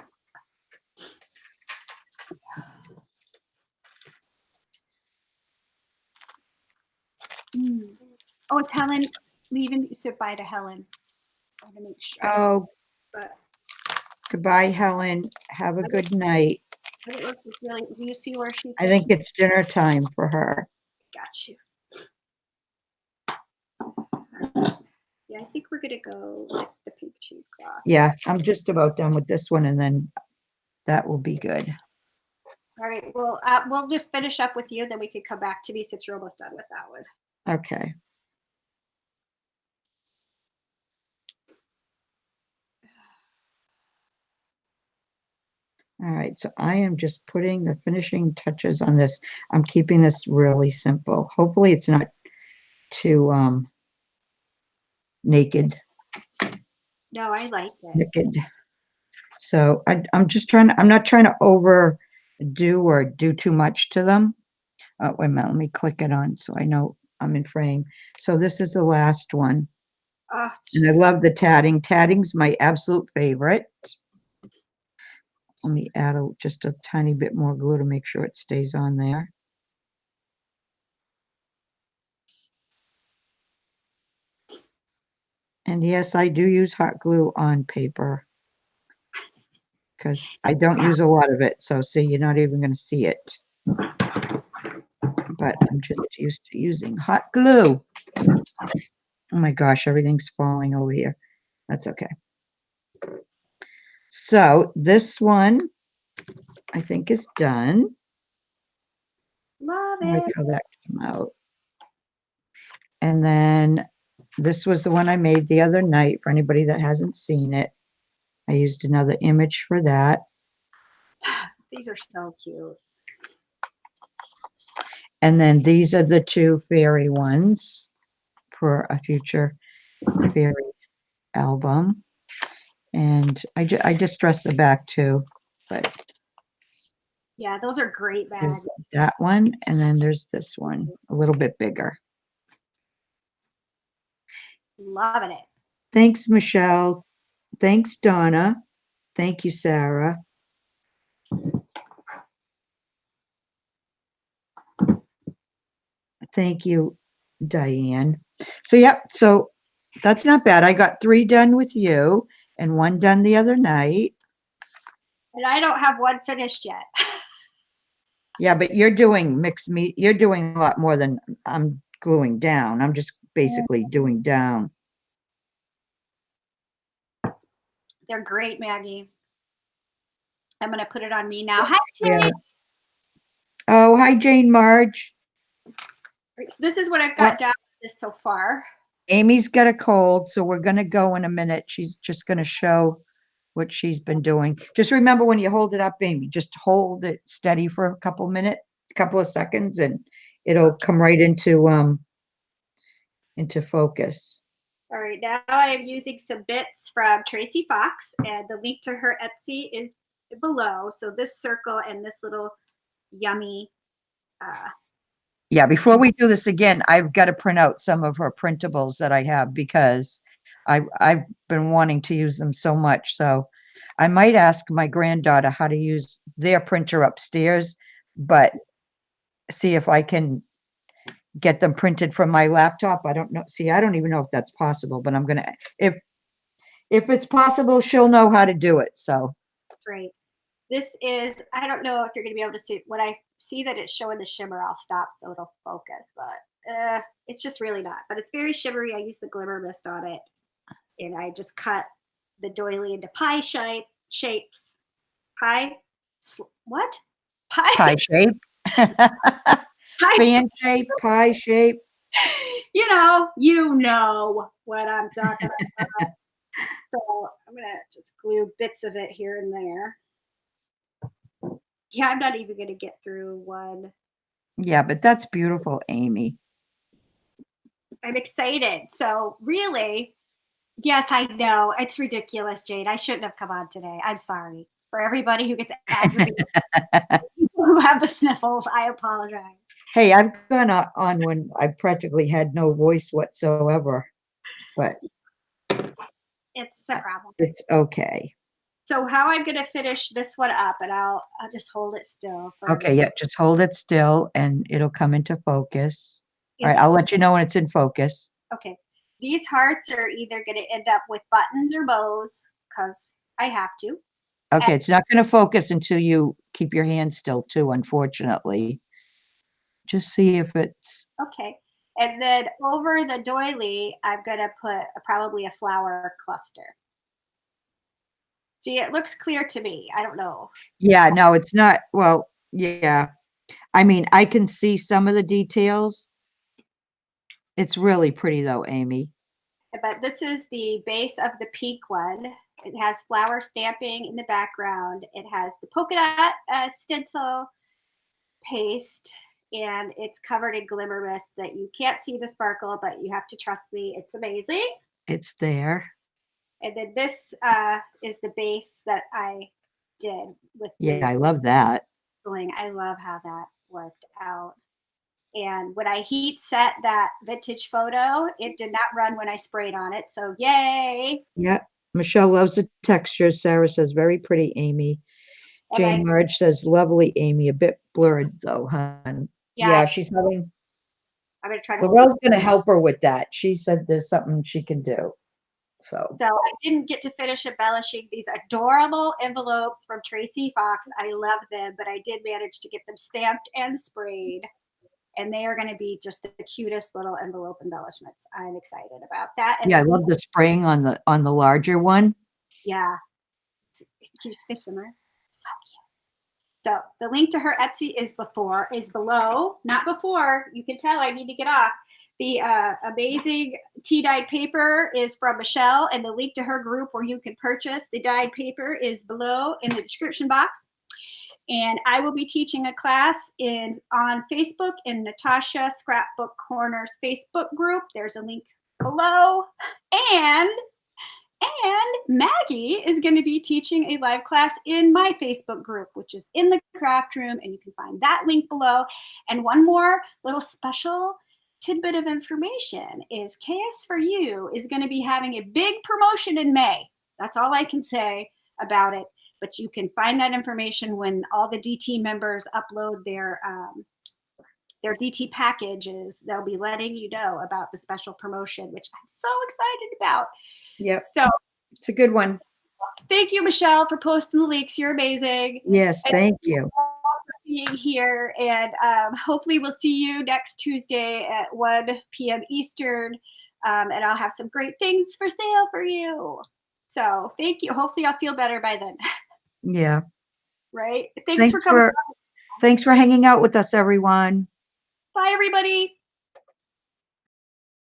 Mm. Oh, it's Helen leaving. Say bye to Helen. I want to make sure. Oh, But goodbye, Helen. Have a good night. it looks really. Do you see where she's? I think it's dinner time for her. Got you. Yeah, I think we're gonna go with the pink cheesecloth. Yeah, I'm just about done with this one, and then that will be good. All right. Well, we'll just finish up with you, then we could come back to me since you're almost done with that one. Okay. All right, so I am just putting the finishing touches on this. I'm keeping this really simple. Hopefully it's not too naked. No, I like it. Naked. So I'm just trying to, I'm not trying to overdo or do too much to them. Wait a minute, let me click it on so I know I'm in frame. So this is the last one. Oh, And I love the tatting. Tatting's my absolute favorite. Let me add just a tiny bit more glue to make sure it stays on there. And yes, I do use hot glue on paper because I don't use a lot of it. So see, you're not even going to see it. But I'm just used to using hot glue. Oh my gosh, everything's falling over here. That's okay. So this one, I think is done. Love I like it. how that came out. And then this was the one I made the other night for anybody that hasn't seen it. I used another image for that. These are so cute. And then these are the two fairy ones for a future fairy album. And I just dressed the back too, but Yeah, those are great bags. that one, and then there's this one, a little bit bigger. Loving it. Thanks, Michelle. Thanks, Donna. Thank you, Sarah. Thank you, Diane. So, yep, so that's not bad. I got 3 done with you and 1 done the other night. And I don't have one finished yet. Yeah, but you're doing mixed meat. You're doing a lot more than I'm gluing down. I'm just basically doing down. They're great, Maggie. I'm going to put it on me now. Hi, Yeah. Jane. Oh, hi, Jane Marge. This is what I've got down with this so far. Amy's got a cold, so we're going to go in a minute. She's just going to show what she's been doing. Just remember when you hold it up, Amy, just hold it steady for a couple minutes, a couple of seconds, and it'll come right into focus. All right, now I am using some bits from Tracie Fox, and the link to her Etsy is below. So this circle and this little yummy. Yeah, before we do this again, I've got to print out some of her printables that I have because I've been wanting to use them so much. So I might ask my granddaughter how to use their printer upstairs, but see if I can get them printed from my laptop. I don't know. See, I don't even know if that's possible, but I'm going to, if it's possible, she'll know how to do it. So. Great. This is, I don't know if you're going to be able to see, when I see that it's showing the shimmer, I'll stop so it'll focus, but it's just really not. But it's very shimmery. I use the glimmer mist on it, and I just cut the doily into pie shapes. What? Pie shape. Fan shape, pie shape. You know what I'm talking about. So I'm going to just glue bits of it here and there. Yeah, I'm not even going to get through one. Yeah, but that's beautiful, Amy. I'm excited. So really, yes, I know. It's ridiculous, Jade. I shouldn't have come on today. I'm sorry for everybody who gets aggravated. who have the sniffles. I apologize. Hey, I've gone on when I practically had no voice whatsoever, but It's the problem. it's okay. So how I'm gonna finish this one up, and I'll just hold it still for a Okay, minute. yeah, just hold it still and it'll come into focus. All right, It's I'll let you know when it's in focus. okay. These hearts are either gonna end up with buttons or bows, because I have to. Okay, it's not going to focus until you keep your hand still too, unfortunately. Just see if it's, Okay. And then over the doily, I'm gonna put probably a flower cluster. See, it looks clear to me. I don't know. yeah, no, it's not, well, yeah. I mean, I can see some of the details. It's really pretty though, Amy. But this is the base of the pink one. It has flower stamping in the background. It has the polka dot stencil paste, and it's covered in glimmer mist that you can't see the sparkle, but you have to trust me. It's amazing. It's there. And then this is the base that I did with Yeah, the I love that. bling. I love how that worked out. And when I heat set that vintage photo, it did not run when I sprayed on it. So yay. Yeah. Michelle loves the texture. Sarah says, very pretty, Amy. And Jane Marge says, lovely, Amy. A bit blurred though, hon. yeah, Yeah, she's having, I'm gonna try to hold it. Lorelle's going to help her with that. She said there's something she can do. So, So I didn't get to finish embellishing these adorable envelopes from Tracie Fox. I love them, but I did manage to get them stamped and sprayed. And they are going to be just the cutest little envelope embellishments. I'm excited about that. And yeah, I the love the spraying on the larger one. yeah, it keeps fishing her. So cute. So the link to her Etsy is below, not before. You can tell I need to get off. The amazing tea dyed paper is from Michelle, and the link to her group where you can purchase the dyed paper is below in the description box. And I will be teaching a class on Facebook in Natasha Scrapbook Corner's Facebook group. There's a link below. And Maggie is going to be teaching a live class in my Facebook group, which is in the craft room, and you can find that link below. And one more little special tidbit of information is KS for You is going to be having a big promotion in May. That's all I can say about it. But you can find that information when all the DT members upload their DT packages. They'll be letting you know about the special promotion, which I'm so excited about. Yep. So It's a good one. thank you, Michelle, for posting the links. You're amazing. Yes, And thank you. for being here. And hopefully we'll see you next Tuesday at 1 p.m. Eastern. And I'll have some great things for sale for you. So thank you. Hopefully I'll feel better by then. Yeah. Right? Thanks for coming. Thanks for hanging out with us, everyone. Bye, everybody.